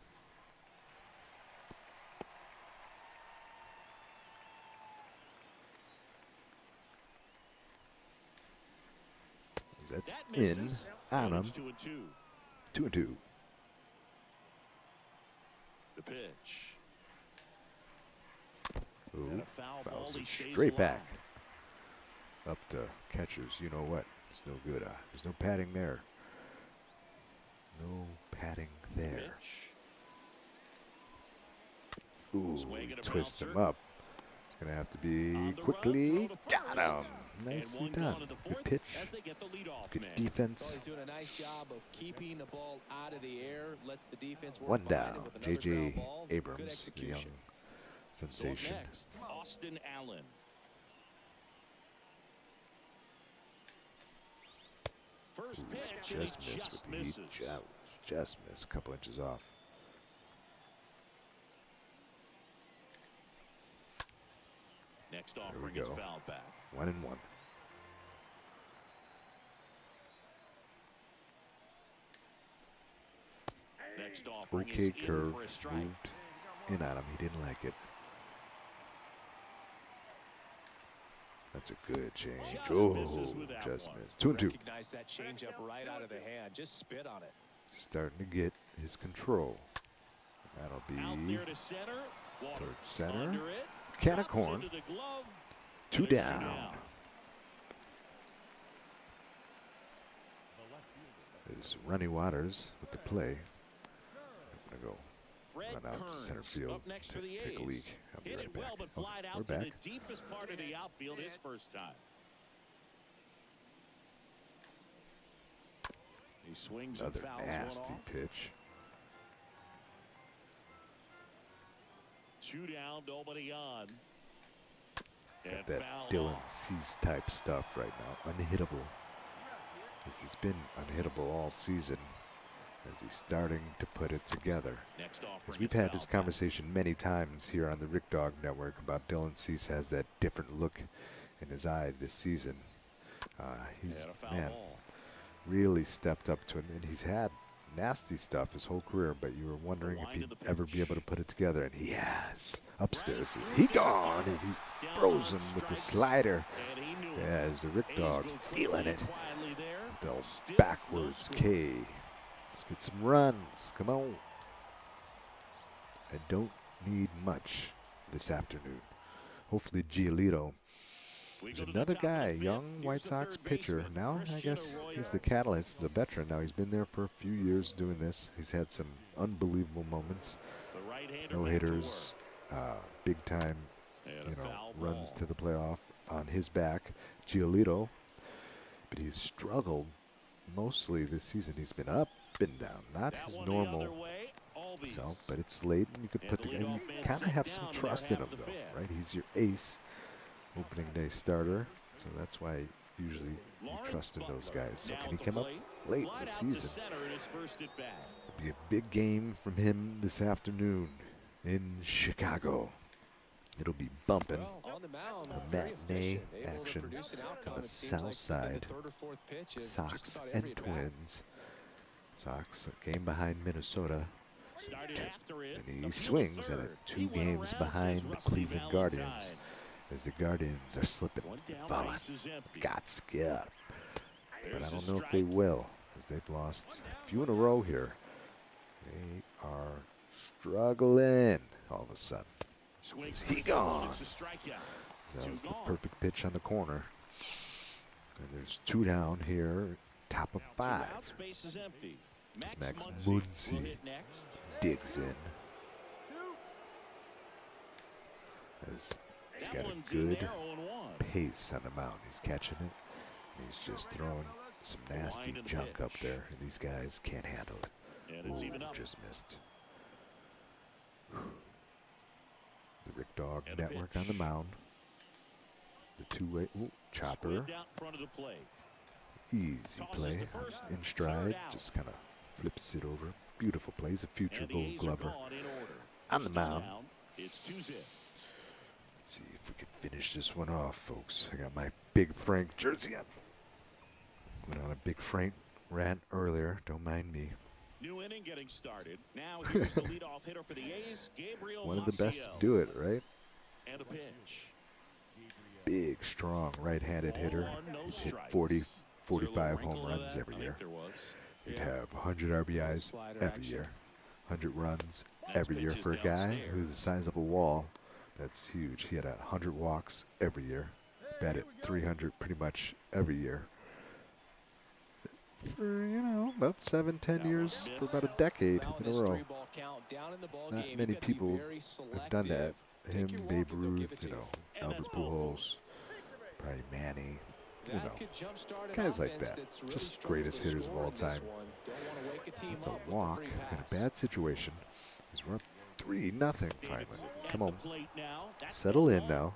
That's That in misses. on And him. it's 2-2. 2-2. The pitch. Ooh, And a foul ball. fouls He it stays straight alive. back. Up to catchers. You know what? It's no good. There's no padding there. No padding there. Pitch. Ooh, Swing and a twists him bouncer. up. It's going to have to be On the quickly. run, throw to Got first. him. And Nicely one gone done. in the Good fourth pitch. as they get the leadoff Good man. So defense. he's doing a nice job of keeping the ball out of the air, lets the defense work One behind him down. with another J.J. ground ball. Good Abrams, the young execution. So up sensation. next, Austin Allen. First pitch, and Just he missed just with the heat. misses. Just missed. A couple inches off. Next we offering is go. fouled back. 1-1. Next offering is Okay in curve for a strike. moved in on him. He didn't like it. That's a good change. Just Oh, misses with that just one. missed. 2-2. Recognize that changeup right out of the hand. Just spit on it. Starting to get his control. That'll Out be there to center. Water towards center. under it. Can of Drops corn. into the glove. 2 And it's down. Is Ronnie Waters with the play. I'm going to go Fred run out to Kearns center field. up next for the Take a A's. leak. I'll be Hit right it back. well, but Okay, flied we're out to back. the deepest part of the outfield his first time. He swings Another and fouls nasty one off. pitch. 2 down, nobody on. Got And that foul Dylan off. Cease type stuff right now. Unhittable. This has been unhittable all season as he's starting to put it together. Next offering As we've is had this foul. conversation many times here on the Rick Dog Network about Dylan Cease has that different look in his eye this season. He's, And a foul man, ball. really stepped up to it. And he's had nasty stuff his whole career, but you were wondering if line he'd of the ever be pitch. able to put it together, and he has. Upstairs is he gone as he throws him with the slider. And he knew it. As the Rick A's Dog go feeling quickly it. and quietly there. The Still backwards no score. K. Let's get some runs. Come on. I don't need much this afternoon. Hopefully Giolito. We There's go to the another top of the guy, fifth. young Here's White the Sox third pitcher. baseman, Now I Christian guess Arroyo. he's the catalyst, the veteran. Now he's been there for a few years doing this. He's had some unbelievable moments. The right-hander No back to hitters, big time, work. And a foul runs ball. to the playoff on his back. Giolito, but he's struggled mostly this season. He's been up and down, not That his one the normal other way, Albies. self, but it's late and you could And put the together. leadoff You man kind of sent have some down in trust their in him, half of the though, fifth. right? He's your ace, opening day starter, so that's why usually you Lawrence trust in those Butler guys. So now can he at the come up plate. late in Flied the out to season? center in his first at bat. It'll be a big game from him this afternoon in Chicago. It'll be bumping. Well, on the mound, A very matinee efficient, able to action produce an outcome. on the It seems south like side. the third or fourth pitch of Sox just about and every at-bat. Twins. Sox a game behind Minnesota, Started after it. and he appealed swings at third. it. He 2 went games around, behind says the Rusty Cleveland Guardians, Valentine. as the Guardians are slipping One and down, falling. base is empty. Got scared, but I There's don't a know if they strike. will, as they've lost a few in a row here. They are struggling all of a sudden. Swings He for the gone. one. It's a strikeout. That Two was the gone. perfect pitch on the corner. And there's 2 down here, top of Now 2 5. outs, base is empty. Max Max Muncy. Muncy will hit next. Digs in. As he's That got a one's in good there, 0-1. pace on the mound. He's catching it. And he's just throwing some nasty Wind of the junk up pitch. there, and these guys can't handle it. And it's even Ooh, up. just missed. The Rick Dog And the Network on the pitch. mound. The two-way chopper. Squid out in front of the plate. Easy Tosses play to first, in third stride. out. Just kind of flips it over. Beautiful play. He's a future And the Gold A's are Glover. gone in order. On the Still mound. down. It's 2-0. Let's see if we can finish this one off, folks. I got my Big Frank jersey on. Went on a Big Frank rant earlier. Don't mind me. New inning getting started. Now here's the leadoff hitter for the A's, Gabriel One of the best to Maciel. do it, right? And a pitch. Big, strong right-handed hitter. Ball one, no He'd hit strikes. 40, Is there a little 45 wrinkle home to runs that? every I year. think there was. He'd Yeah. have 100 RBIs Slider every action. year. 100 runs Next every year pitch is for a guy downstairs. who's the size of a wall. That's huge. He had 100 walks every year. Batted 300 pretty much every year. For, about 7-10 years, for about a decade Now in a this row. 3-ball count, down in the ball Not game, many you've got to be people very have done that. selective. Him, Take your Babe walk and they'll give Ruth, it to you. And Albert that's ball Pujols, probably Manny. That could jumpstart an guys like offense that. that's really Just struggled greatest to hitters of score all in this time. one. Don't wanna wake a team It's a up with the walk free in a pass. bad situation. He's run 3-0 finally. Davidson Come at on. the plate now. That's Settle the in ball. now.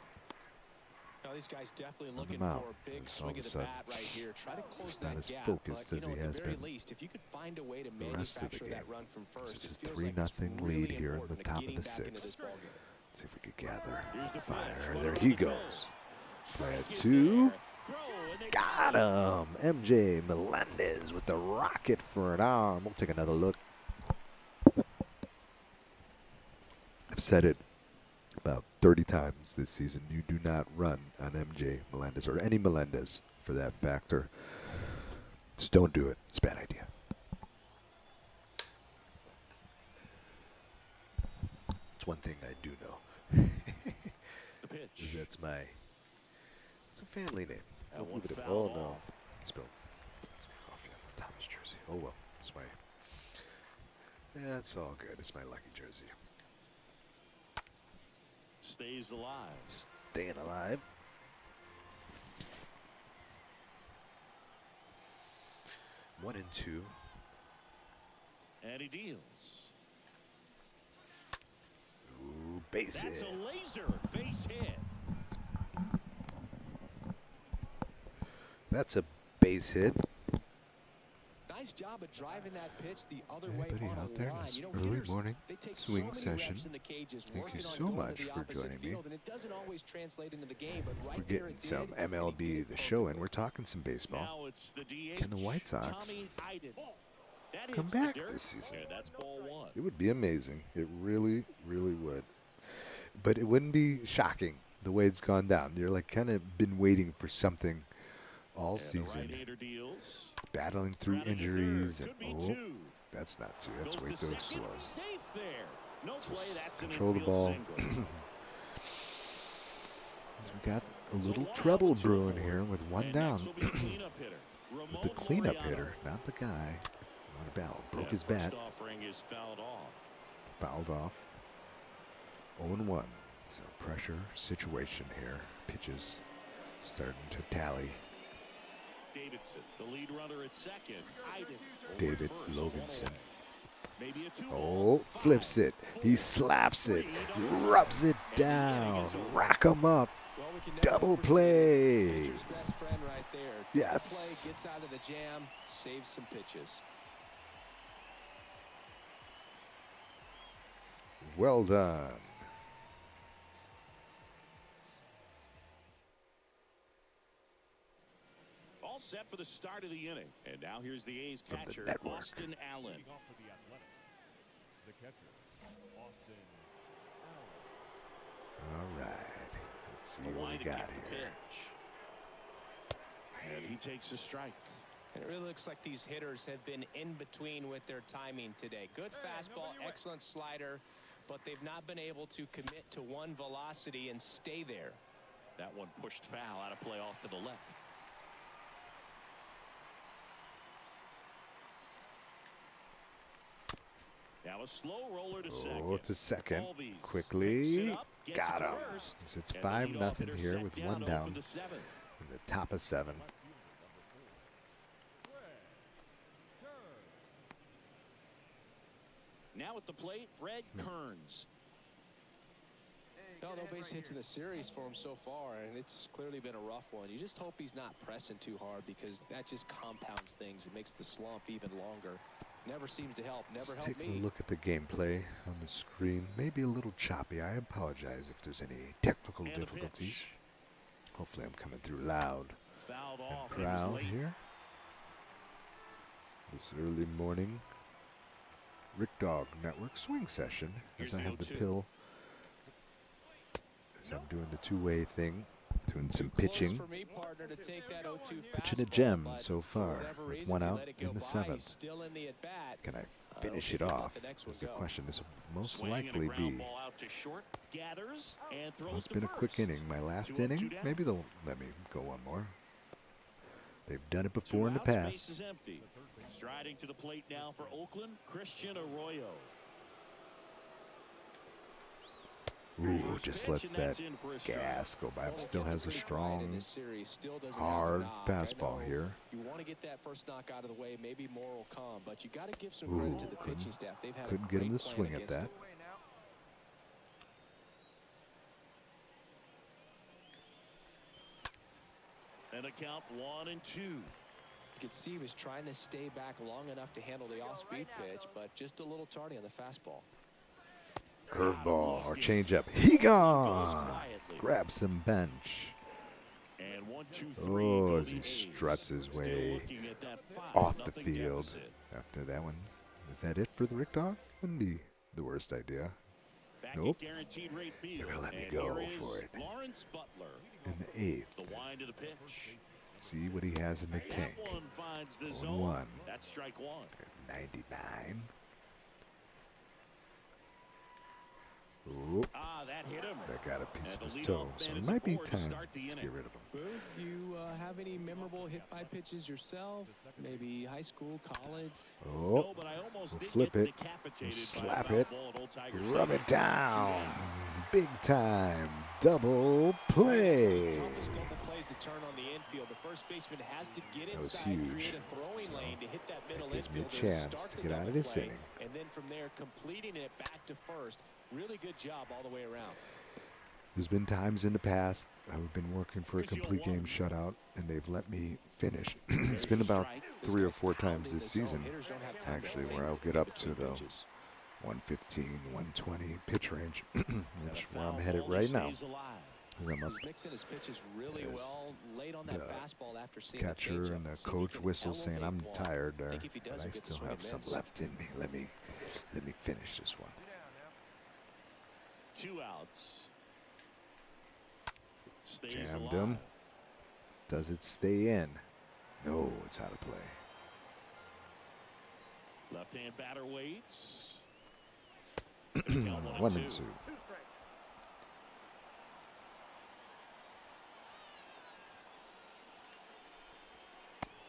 Now these guys definitely On the looking mound. for a big Just all swing of of a the sudden, bat right here. Try to close just not that as gap. focused but, as he at has the very been least, if you could find a way to the rest of the manufacture that game. run from first, This is it a feels 3-0 like it's lead really here in the important top of getting the back into 6th. this ballgame. See if we could gather Here's the fire. pitch. There Runner he on the go. goes. Play Strike it is 2. there. Throw, and they Got him. MJ Melendez with the rocket for an arm. We'll take another look. I've said it about 30 times this season. You do not run on MJ Melendez or any Melendez for that factor. Just don't do it. It's a bad idea. It's one thing I do know. The pitch. Is that's my. It's a family name. That Don't one leave it at fouled all. No, off. spilled coffee on the Thomas jersey. Oh well, it's my. Yeah, it's all good. It's my lucky jersey. Stays alive. Staying alive. One and two. And he deals. Ooh, base That's hit. a laser base hit. That's a base hit. Nice job of driving that pitch the other Anybody way on out a there line. this You know, early hitters, morning they take swing so many session? reps in the cages Thank working you on so going to much the for opposite joining me. field, and it doesn't always translate into the game, but right We're there getting it some did, and he MLB did the it show, and perfectly. we're talking some baseball. Now it's the DH. Can the White Sox Tommy Iden. That come hits the back dirt, this season? and that's ball one. It would be amazing. It really, really would. But it wouldn't be shocking the way it's gone down. You're like kind of been waiting for something all And the season, right-hander deals. battling through Grounded to injuries, third. and Could be oh, two. that's not two. That's Goes way to too second. slow. Safe there. No play. Just That's an control the infield ball. single. We got a So little one trouble out, two brewing more. here with one And down. next will be the cleanup hitter, With the Ramon cleanup Laureano. hitter, not the guy. Not about. Broke Yeah, his first bat. offering is fouled off. Fouled off. 0-1. So pressure situation here. Pitches starting to tally. Davidson, the lead runner at second. Iden over David first, Loganson. 1-1. Maybe a two Oh, ball. flips 5, it. He 4, slaps it. 3, Rubs it and the inning down. is over. Rack 'em up. Well, we can never Double overstate play. pitcher's best friend right there. Double Yes. play, gets out of the jam, saves some pitches. Well done. All set for the start of the inning. And now here's the A's From the catcher, network. Austin Allen. Leading off for the Athletic, the catcher, Austin Allen. All right. Let's see A what we wide to got kick the here. pitch. And he takes a strike. And it really looks like these hitters have been in between with their timing today. Good fastball, excellent slider, but they've not been able to commit to one velocity and stay there. That one pushed foul out of play off to the left. Now a slow roller to second. Oh, to second. Albies picks Quickly. it up, gets Got it to him. first, It's and the 5-0 leadoff hitter here set with down one to down open the seventh. in the top of 7. Now at the plate, Fred Kearns. No base hits in the series for him so far, and it's clearly been a rough one. You just hope he's not pressing too hard, because that just compounds things. It makes the slump even longer. Never seems to help. Never Just helped taking me. a look at the gameplay on the screen. Maybe a little choppy. I apologize if there's any technical And the difficulties. pitch. Hopefully I'm coming through loud Fouled and off. He was proud late. here. This early morning Rick Dog Network swing session as Here's I the have the 0-2. pill. As I'm doing the two-way thing, doing some Close pitching. for me, partner, to take that 0-2 Pitching a fastball, gem but so for far whatever with reasons, one he out let it in go the by. 7th. He's still in the at-bat. Can I We'll finish see it if he let off? the next one Is the go. question. This will most Swing and a likely ground be. ball out to short, gathers, and throws Well, it's to been a quick first. inning. My last 2 up, 2 inning, down. maybe they'll let me go one more. They've done it 2 before in the outs, base past. is empty. Striding to the plate now for Oakland, Christian Arroyo. Ooh, First just pitch, lets and that that's in for a strike. gas go by. Well, But still kept it has a pretty quiet in strong, this series. Still doesn't have a hard knock. fastball I know here. You want to get that first knock out of the way. Maybe more will come, but you got to give some Ooh, credit to the couldn't- pitching staff. They've had couldn't a get him great to plan swing at against that. it. And a count 1-2. You could see he was trying to stay back long enough to handle the off-speed pitch, but just a little tardy on the fastball. Curveball or changeup. He gone. quietly. Grab some bench. And 1-2-3 Oh, go as the he A's. struts his Still way looking at that 5-0 off the field. deficit. After that one, is that it for the Rick Dog? Wouldn't be the worst idea. Back Nope. Guaranteed rate field. They're gonna let me And go here is for it. Lawrence Butler. In the 8th. The wind of the pitch. See what he has in the tank. That one finds the 0-1. zone. That's strike one. 99. Oh, That hit him. that got a piece And of the his leadoff toe. So man it is might be aboard to time start the to get inning. rid of him. Boo, you have any memorable hit-by pitches yourself? Maybe high school, college? Oh, No, but I almost we'll did flip get it. decapitated We'll by a slap foul it. ball at Old Tiger Rub Stadium. it down. Big time. Double play. Toughest double plays to turn on the infield. The first baseman has to get That was inside, huge. create a throwing So lane to hit that middle gives me a infielder, chance start to the get out of double this play, inning. and then from there completing it back to first. Really good job all the way around. There's been times in the past I've been working for a complete game shutout, and they've let me finish. It's been about 3 or 4 times this season, actually, where I'll get up to the 115, 120 pitch range, which where I'm headed right now. As I'm up He's mixing his pitches really as well late on that the fastball after seeing the catcher changeup. and the See if he coach can whistles saying I'm elevate one. tired there, Think if he does but a I good still swing have and some miss. left in me. Let me finish this one. 2 outs. Stays Jammed alive. him. Does it stay in? No, it's out of play. Left-hand batter waits. 1 and 2.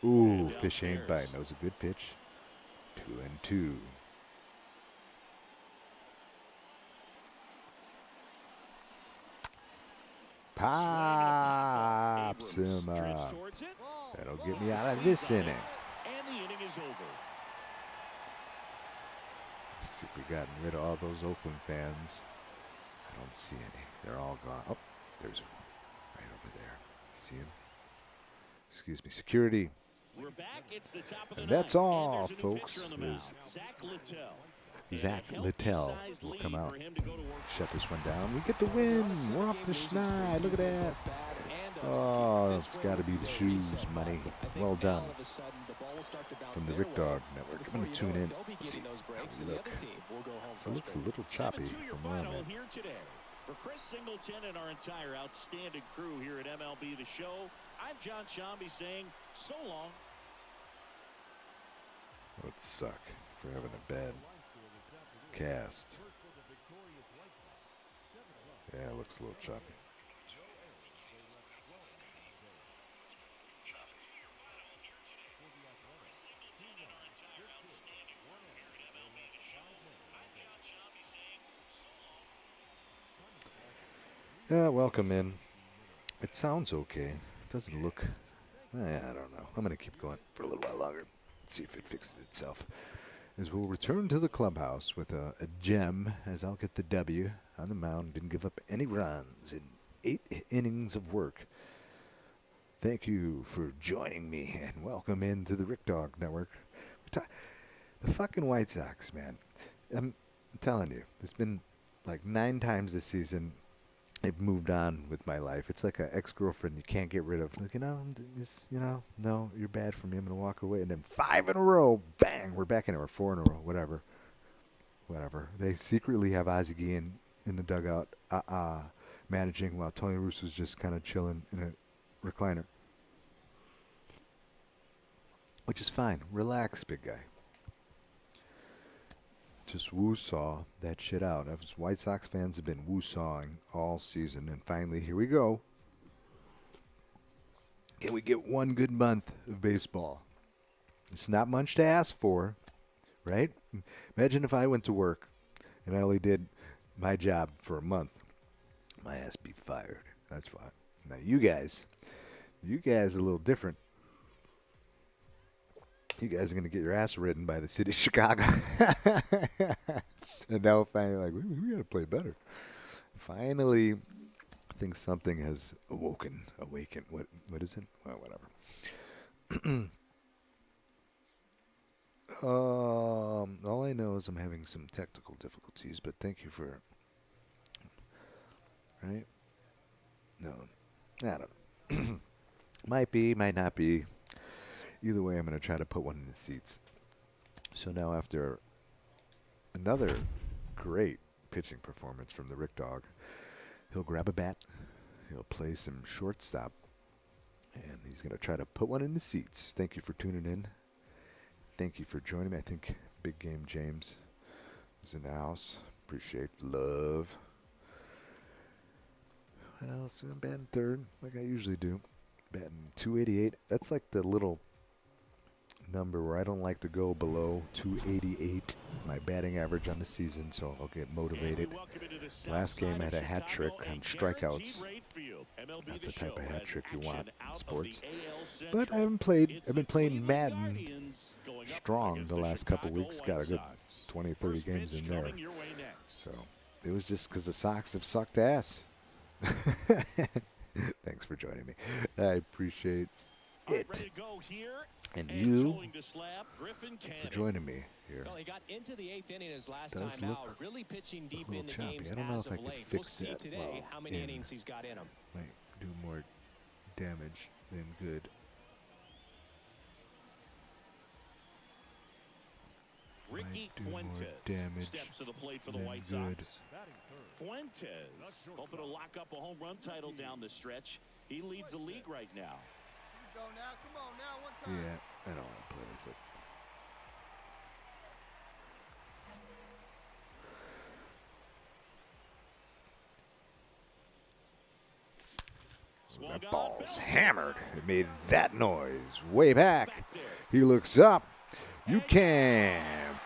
Ooh, fish ain't biting. That was a good pitch. 2 and 2. Pops him Drifts up. towards it. That'll get me out of this inning. And the inning is over. See if we've gotten rid of all those Oakland fans. I don't see any. They're all gone. Oh, there's one right over there. See him? Excuse me, security. We're back. It's the top of the And that's ninth. all, And there's a new folks, pitcher on the mound. is Zach Littell. Zach And a healthy Littell sized will lead come out. for him to go to work. Shut this one down. We get the win. We're off the schneid. Look at that. Oh, it's got to be the shoes, money. Well done. From the Rick Dog Network. I'm going to tune in. See how we look. So it looks a little choppy 7-2 your from where I'm final at. here today. For Chris Singleton and our entire outstanding crew here at MLB The Show, I'm John Shambi saying so long. It would suck for having a bad cast. Yeah, it looks a little choppy. Yeah, welcome in. It sounds okay. It doesn't look. I don't know. I'm going to keep going for a little while longer. Let's see if it fixes itself. As we'll return to the clubhouse with a gem, as I'll get the W on the mound. Didn't give up any runs in 8 innings of work. Thank you for joining me, and welcome into the Rick Dog Network. The fucking White Sox, man. I'm telling you, there's been like 9 times this season I've moved on with my life. It's like an ex-girlfriend you can't get rid of. Like, no, you're bad for me. I'm going to walk away. And then 5 in a row, bang, we're back in it. Or 4 in a row, whatever. They secretly have Ozzie Guillen in the dugout managing while Tony Russo's just kind of chilling in a recliner. Which is fine. Relax, big guy. Just woo-saw that shit out. Us White Sox fans have been woo-sawing all season, and finally, here we go. Can we get one good month of baseball? It's not much to ask for, right? Imagine if I went to work and I only did my job for a month. My ass be fired. That's why. Now, you guys are a little different. You guys are going to get your ass ridden by the city of Chicago. And now finally, like, we got to play better. Finally, I think something has awakened. What is it? Well, whatever. All I know is I'm having some technical difficulties, but thank you for... Right? No. I don't know. Might be, might not be. Either way, I'm going to try to put one in the seats. So now after another great pitching performance from the Rick Dog. He'll grab a bat. He'll play some shortstop. And he's going to try to put one in the seats. Thank you for tuning in. Thank you for joining me. I think Big Game James is in the house. Appreciate love. What else? I'm batting third, like I usually do. Batting 288. That's like the little number where I don't like to go below 288, my batting average on the season, so I'll get motivated. Last game I had a hat trick on strikeouts. Not the type of hat trick you want in sports. But I haven't played. I've been playing Madden strong the last couple weeks. Got a good 20, 30 games in there. So it was just because the Sox have sucked ass. Thanks for joining me. I appreciate it. And you for joining me here. Well, he got into the 8th inning his last Does time look out, really pitching deep a little in the choppy. games I don't know as if I of could late. fix We'll see that today well how many in. innings he's got in him. Might do more damage than good. Ricky do more Fuentes damage steps to the plate for the than White good. Sox. Fuentes hoping to lock up a home run title down the stretch. He leads the league right now. Yeah, I don't want to play with it. That ball's hammered. It made that noise way back. He looks up. You can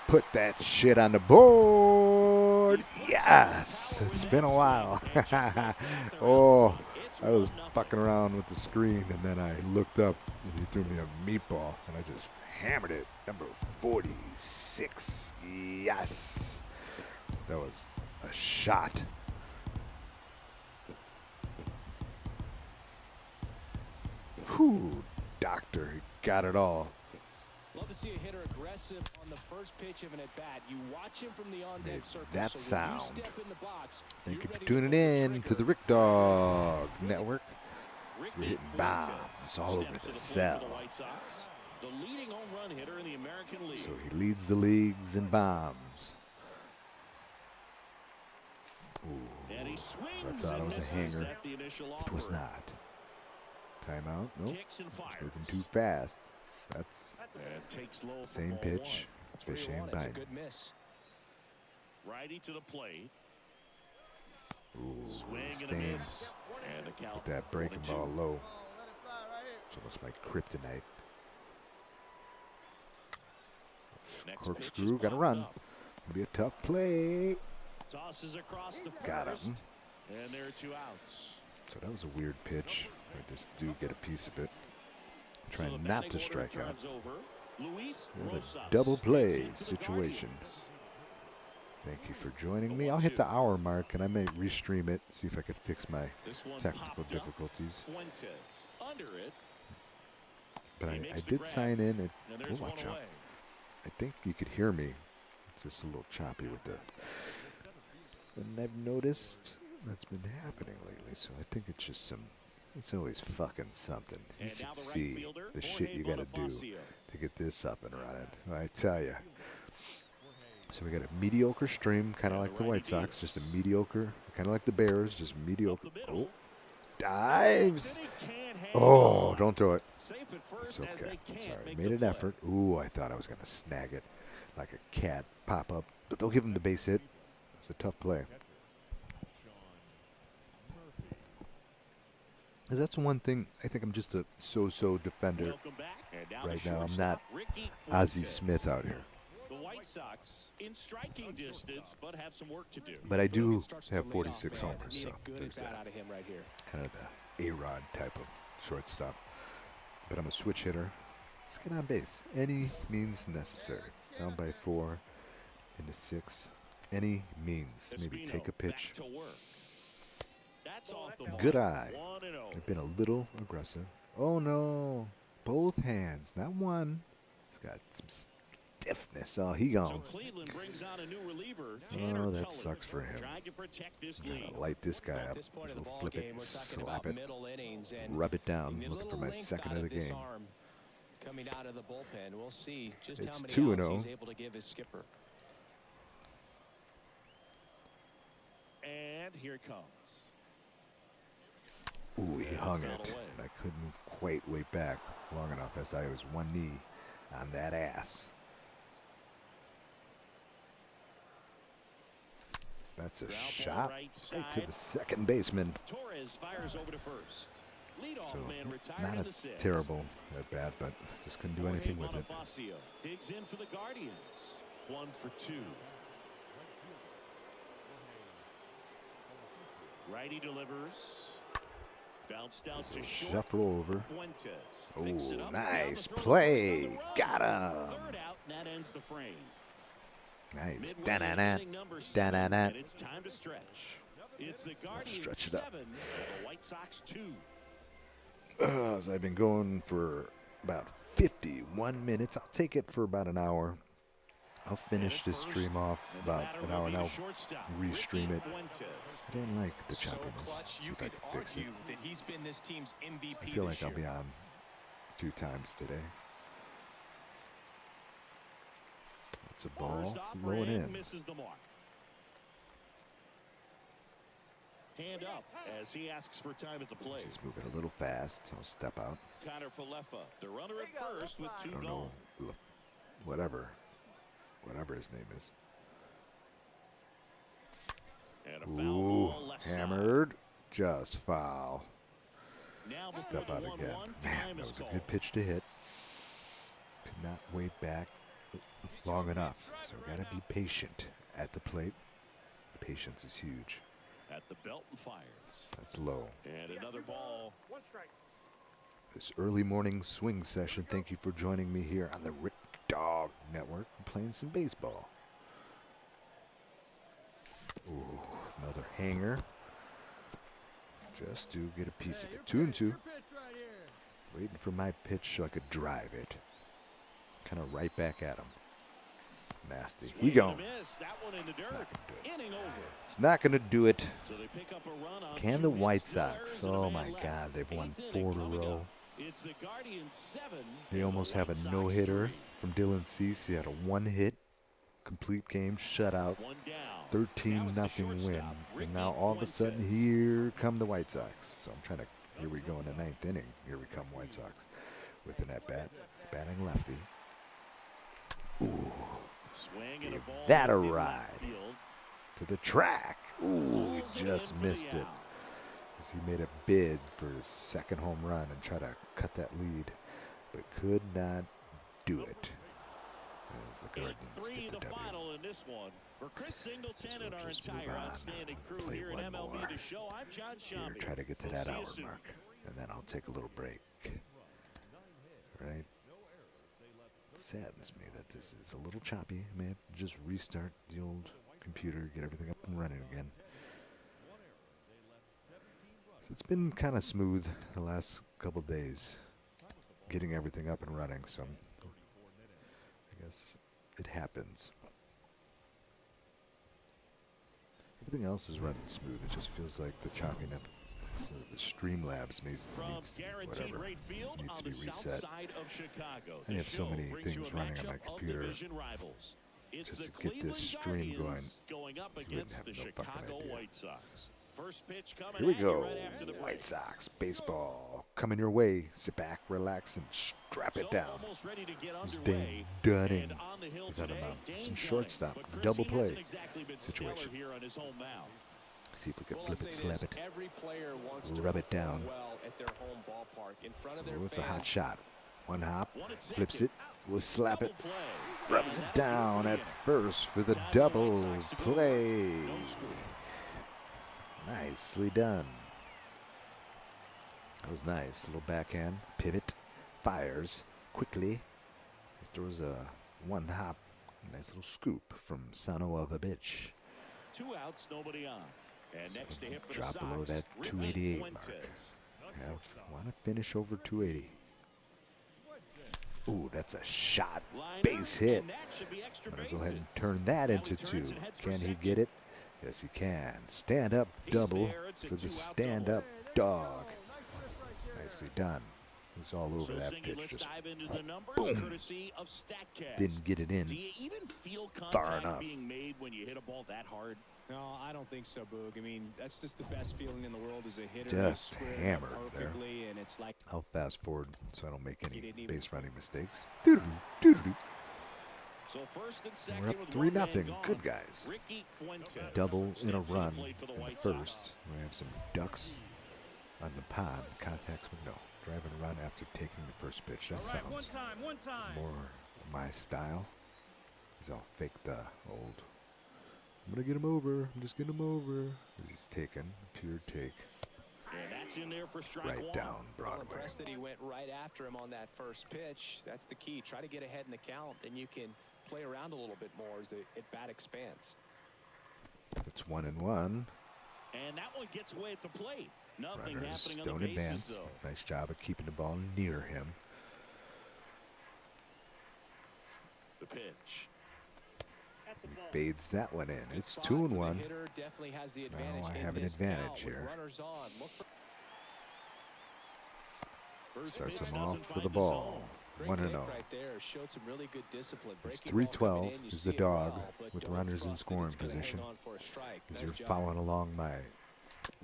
put that shit on the board. Yes. It's been a while. Oh, I was fucking around with the screen, and then I looked up, and he threw me a meatball, and I just hammered it. Number 46. Yes. That was a shot. Whew, doctor, he got it all. Love to see a hitter aggressive on the first pitch of an at-bat. You watch him from the on-deck Made circle. that so when you sound. step in the box, Thank you're you for ready tuning pull the in trigger. to the Rick Dog Really Network. We're Ricky hitting bombs Fuentes all over steps to the plate cell. for the White Sox, the leading home run hitter in the American League. So he leads the leagues in bombs. Ooh, And he I swings thought it and was a misses hanger. at the initial It was offer. not. Timeout? Nope. Kicks and It's fires. moving too fast. That's And takes low for same ball pitch. That's where you Fish ain't want it. It's a biting. good miss. one. Righty to the plate. Ooh, Swing and a staying miss. And the count with that breaking 1-2. ball low. It's almost my kryptonite. Next pitch Corkscrew, is gotta popped run. up. Gonna be a tough play. Tosses across the Got first. him. And there are 2 outs. So that was a weird pitch. I just do get a piece of it. So Trying the not batting to order strike out. turns over. Luis We have Rosas a double takes play it to the situation. Guardians. Thank you for joining me. I'll hit the hour mark and I may restream it, see if I could fix my This one technical popped up. difficulties. Fuentes under it. But He I makes the did grab. sign in. And Oh, there's one watch out. away. I think you could hear me. It's just a little choppy with the. And I've noticed that's been happening lately. So I think it's just some. It's always fucking something. You And now should the right see fielder, the Jorge shit you gotta do Bonifacio. to get this up and running. I tell you. So we got a mediocre stream, kind of And like the the White righty Sox, deals. just a mediocre, kind of like the Bears, just Up mediocre. the middle. Oh, dives! City can't hang Oh, on. don't throw it. Safe at It's first as okay. they It's can't all right. make Made the an play. effort. Ooh, I thought I was going to snag it like a cat pop up. But they'll give him the base hit. It's a tough play. 'Cause that's one thing. I think I'm just a so-so defender Welcome back. And now right the now. I'm shortstop, not Ricky Ozzie Fuentes. Smith out here. The White Sox in striking distance, but have some work to do. But I do Starts to have lead off, 46 man. homers, Need so a good there's at-bat that. out of him right here. Kind of the A-Rod type of shortstop. But I'm a switch hitter. Let's get on base. Any means necessary. Down by 4, into 6. Any means. Maybe Espino take a pitch. back to work. That's off the Good mark. eye. 1-0. I've been a little aggressive. Oh no. Both hands, not one. He's got some stiffness. Oh, he So gone. Cleveland brings out a new reliever, Tanner Oh, that Tully, sucks for him. trying to protect this Gotta lead. light this guy At up. this point of the We'll ball flip game, it, we're talking slap about it, middle innings and rub it you down. need a Looking for little my length second out of the this game. arm coming out of the bullpen. We'll see just It's how many 2-0. outs he's able to give his skipper. here it comes. Ooh, he hung Down it. away. And I couldn't quite wait back long enough as I was one knee on that ass. That's a Ground ball shot right right to side. the second baseman. Torres fires over to first. Leadoff So man retired not in a the sixth. terrible at bat, but just couldn't do Jorge anything with it. Bonifacio digs in for the Guardians. 1 for 2. Righty delivers. Bounced out to short. Shuffle over. Fuentes picks it Oh, up. nice Down the throw, play. on the run. Got him. Third out, and that ends the frame. Nice. Midway in Da-na-na. inning number 7, Da-na-na. and it's time to stretch. It's the Guardians Stretch it up. 7, the White Sox 2. So I've been going for about 51 minutes. I'll take it for about an hour. I'll finish this stream off about an hour and I'll restream it. I don't like the So choppiness. clutch, See you if I could can fix it. argue that he's been this team's MVP I feel this like I'll year. be on 2 times today. It's a ball First low and offering in. misses the mark. Hand up as he asks for time at the plate. He's moving a little fast. I'll step out. Connor Falefa, the runner at first with 2 I don't gone. know. Look, whatever his name is. And a foul Ooh, ball left hammered. Just foul. side. Now before Step the out 1-1, again. Man, time that is was a called. good pitch to hit. Could not wait back long enough. So we got to be patient at the plate. Patience is huge. At the belt and fires. That's low. And another ball. One strike. This early morning swing session. Thank you for joining me here on the Rick Dog Network. I'm playing some baseball. Ooh, another hanger. Just to get a piece of it. 2 and 2. Your pitch right here. Waiting for my pitch so I could drive it. Kind of right back at him. Nasty. He Swing and a gone. miss. That one in the It's dirt. not gonna do it. Inning over. It's not going to do it. So they pick up a run on Can 2 the hits, White no Sox? errors, and a Oh man my left. God, they've won 8th 4 inning in a coming row. up. It's the Guardians 7. They and almost the have White a Sox no-hitter 3. from Dylan Cease. He had a 1-hit, complete game, shutout, 1 down. 13-0 Now it's the win. shortstop, And now Ricky all of a sudden, Fuentes. here come the White Sox. So I'm trying to. Here we go in the 9th inning. Here we come, White Sox, with an at-bat, batting lefty. Ooh, Swing and a Gave ball that a deep in left ride. field. to the track. Ooh, he Pulls it just in for the missed it. out. As he made a bid for his second home run and try to cut that lead, but could not do it. As the Guardians 8-3 get the the W. final in this one. For Chris Singleton we'll and our just move entire on. outstanding crew Play here at one MLB more. The Show, I'm John Here, Shambi. try to get to We'll that see you hour soon. mark, and then I'll take a little break. Right? It saddens me that this is a little choppy. I may have to just restart the old computer, get everything up and running again. So it's been kind of smooth the last couple days, getting everything up and running. So I guess it happens. Everything else is running smooth. It just feels like the chopping up. So the Streamlabs needs From guaranteed whatever rate field needs to on be the south reset. side of Chicago. I The have so show many brings you things a running on my matchup of computer division rivals. It's just the to get this Cleveland stream Guardians going up You wouldn't against have the no fucking Chicago idea. White Sox. First pitch coming Here we at you go. right after the break. White Sox baseball coming your way. Sit back, relax, and strap it So, down. almost ready to get It's underway. Dane Dunning. And on the hill He's on the today, mound. Dane Some Dunning. shortstop, But Chris, double he play hasn't exactly been situation. stellar here on his home mound. See if we can Well, I'll flip it, say slap this, it. every player wants to Rub it perform down. well at their home ballpark in front of their Oh, it's a hot fans. shot. One hop, One at flips second. it. We'll slap it. Double play. Rubs And it that'll do down for at the first for the Time for the double White Sox to go play. No score. Nicely done. That was nice. Little backhand pivot, fires quickly. There was a one hop, nice little scoop from Sano of a bitch. 2 outs, nobody on. And next to hit for Drop the below Sox, that Ricky 288 mark. Fuentes. Want to finish over 280. Ooh, that's a shot. Liner, Base hit. and that should be extra I'm going to go ahead and bases. turn that Now into he 2. turns and heads for Can he second. get it? Yes, he can. Stand up He's double there. It's a for the 2-out stand double. up dog. Nicely done. He's all over So that Zingy, pitch. let's Just dive into the numbers, boom. courtesy of StatCast. didn't get it Do in. you even feel Far contact enough. being made when you hit a ball that hard? No, I don't think so, Boog. I mean, that's just the best feeling in the world as a hitter. Just You square it up hammered there. perfectly, and it's like I'll fast forward so I don't make any didn't even- base running mistakes. Doo-doo-doo, doo-doo-doo. So first and And second we're up with 3-0. 1 man Good gone. guys. Ricky Fuentes Double in a steps run plate for the in the White Sox. first. We have some ducks on the pond. Contact swing, no. Drive and run after taking the first pitch. That All right, one sounds time, one time. more my style. Because I'll fake the old. I'm going to get him over. I'm just getting him over. As he's taken. Pure take. And that's in there for strike Right one. down I'm Broadway. impressed that he went right after him on that first pitch. That's the key. Try to get ahead in the count, then you can play around a little bit more as the at-bat expands. It's 1-1. And that one gets away at the plate. Nothing Runners happening on don't the bases, advance. though. Nice job of keeping the ball near him. The pitch. Fades that one in. It's Spot for the 2-1. hitter, definitely has the advantage I in have an this advantage count with here. runners on. Look for First Starts pitch him doesn't off find with a the ball. zone. Great 1-0. take right there. Showed some really good discipline. It's Breaking ball 3-12 coming in, you is see the it dog well, but with don't runners in trust that scoring it's gonna hang position. on for a strike. As Nice you're job. following along my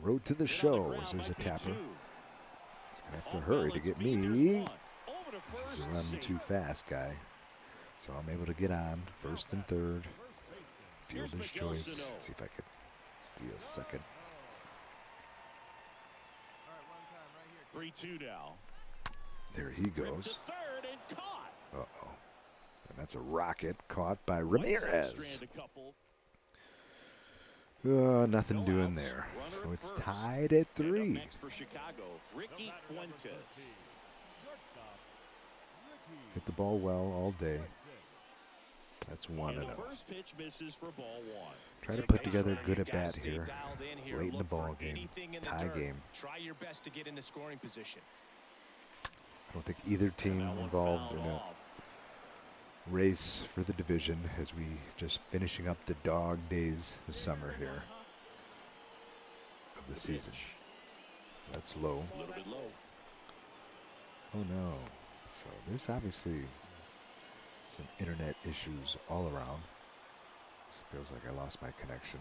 road to the Hit on show, ground, as there's a might be tapper. two. He's going to have to On hurry to balance, get Peters me. one. Over to This is first, a run safe. too fast guy. So I'm able to get on first and third. Fielder's choice. Miguel Sano. See if I could steal second. 3-2 now. There he Ripped goes. to third and caught. Uh-oh. And that's a rocket caught by White Sox Ramirez. strand a couple. Nothing No doing outs. there. Runner So at it's first. tied at And up 3. next for Chicago, Ricky Fuentes. Hit the ball well all day. That's 1-0. And the first pitch misses for ball one. Try to put together a good You at bat gotta stay here. dialed in here. Late in the Look for ball game. anything in the Tie dirt. game. Try your best to get into scoring position. I don't think either team That one involved fouled in a off. race for the division as we just finishing up the dog days this summer here of the season. That's low. A little bit low. Oh no. So there's obviously some internet issues all around. It feels like I lost my connection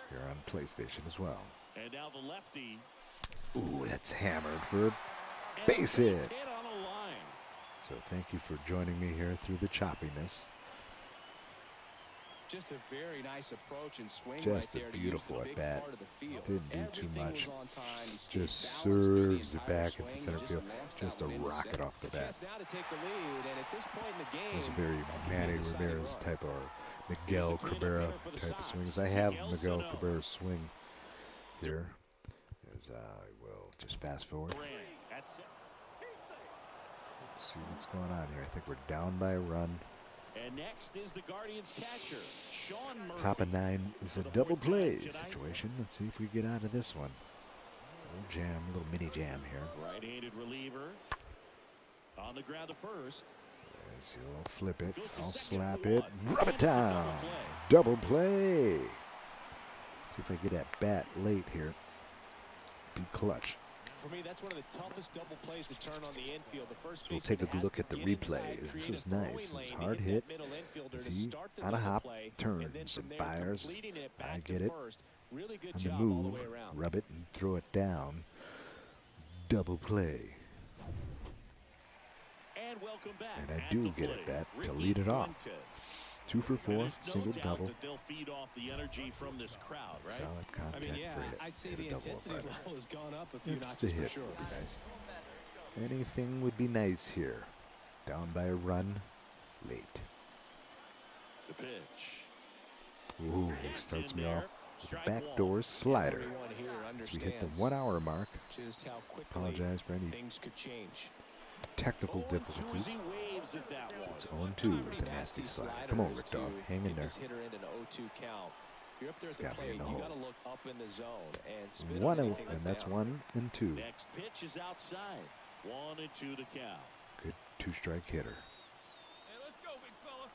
here on PlayStation as well. And now the lefty. Ooh, that's hammered for a And base a hit. hit on a line. So thank you for joining me here through the choppiness. Just a very nice approach and swing Just right a there to beautiful use the big at-bat. part of the field. Didn't do too Everything much. was on time. He stayed Just balanced through the serves it entire back into swing center and field. launched Just that a one into rocket center. off the A bat. chance now to take the lead, and at this point in the game, It was a very Manny Ramirez type or Miguel Cabrera type of swings. I have Miguel Cabrera's swing here. As I will just fast forward. Brand. That's it. Let's see what's going on here. I think we're down by a run. And next is the Guardians catcher, Sean Murphy. Top of 9 is a For the double fourth time play tonight. situation. Let's see if we get out of this one. Little jam, little mini jam here. Right-handed reliever. On the ground to first. As he'll flip it, Goes to I'll second slap for it, one. rub it And it's a down. Double play. See if I get that bat late here. Be clutch. for me, that's one of the toughest double plays to turn on the infield. The first So we'll baseman take a has look to at the get replay. inside, This create was a throwing nice. It was lane to hard hit hit. that middle infielder As to he start the on a double hop play, turns and then and from there, fires. completing it I back get to it. first. Really good On the job all the move, way around. rub it and throw it down. Double play. And welcome back. And I at do the get it plate, back to Ricky lead it off. Fuentes. 2 for And 4, there's no single doubt double. that they'll feed off the energy from this crowd, right? Solid contact I mean, yeah, for hit. I'd say Hit the a double intensity up right. level has gone up a few Just a notches for hit sure. would be nice. Anything would be nice here. Down by a run, late. The pitch. Ooh, he Hits starts in me there. off with a Strike backdoor one. slider. Everyone here As we hit the understands 1 hour mark. just how quickly Apologize for any things could change. technical 0-2 as difficulties. he waves at that one. It's 0-2 with a nasty slider. Come on, Rick Dog. Hang in get there. this hitter into an 0-2 count. If you're up there It's at the gotta be in plate, the you hole. got to look up in the zone and spit One on and, anything and that's down. 1 and 2. Next pitch is outside. 1-2 to count. Good 2-strike hitter. Hey, let's go, big fella.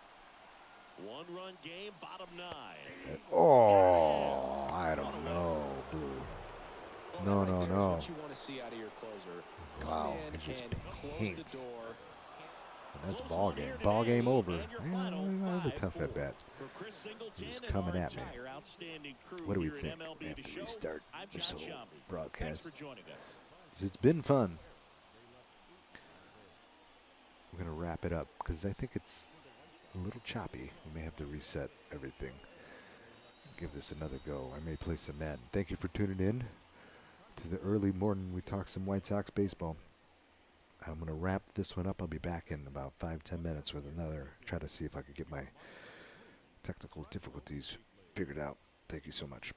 One-run game, bottom 9. Oh, I don't know, boo. Well, No, that no, right there is no. what you want to see out of your closer. Wow, Come in he just and close paints. the door. That's ball game. Ball game over. Yeah, that was a tough at bat. He was coming at me. What do we think after we start this whole broadcast? It's been fun. We're going to wrap it up because I think it's a little choppy. We may have to reset everything. Give this another go. I may play some Madden. Thank you for tuning in to the early morning. We talk some White Sox baseball. I'm going to wrap this one up. I'll be back in about 5-10 minutes with another. Try to see if I could get my technical difficulties figured out. Thank you so much.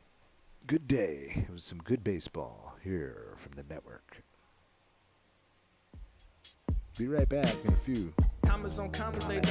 Good day. It was some good baseball here from the network. Be right back in a few. Commas on commas, they don't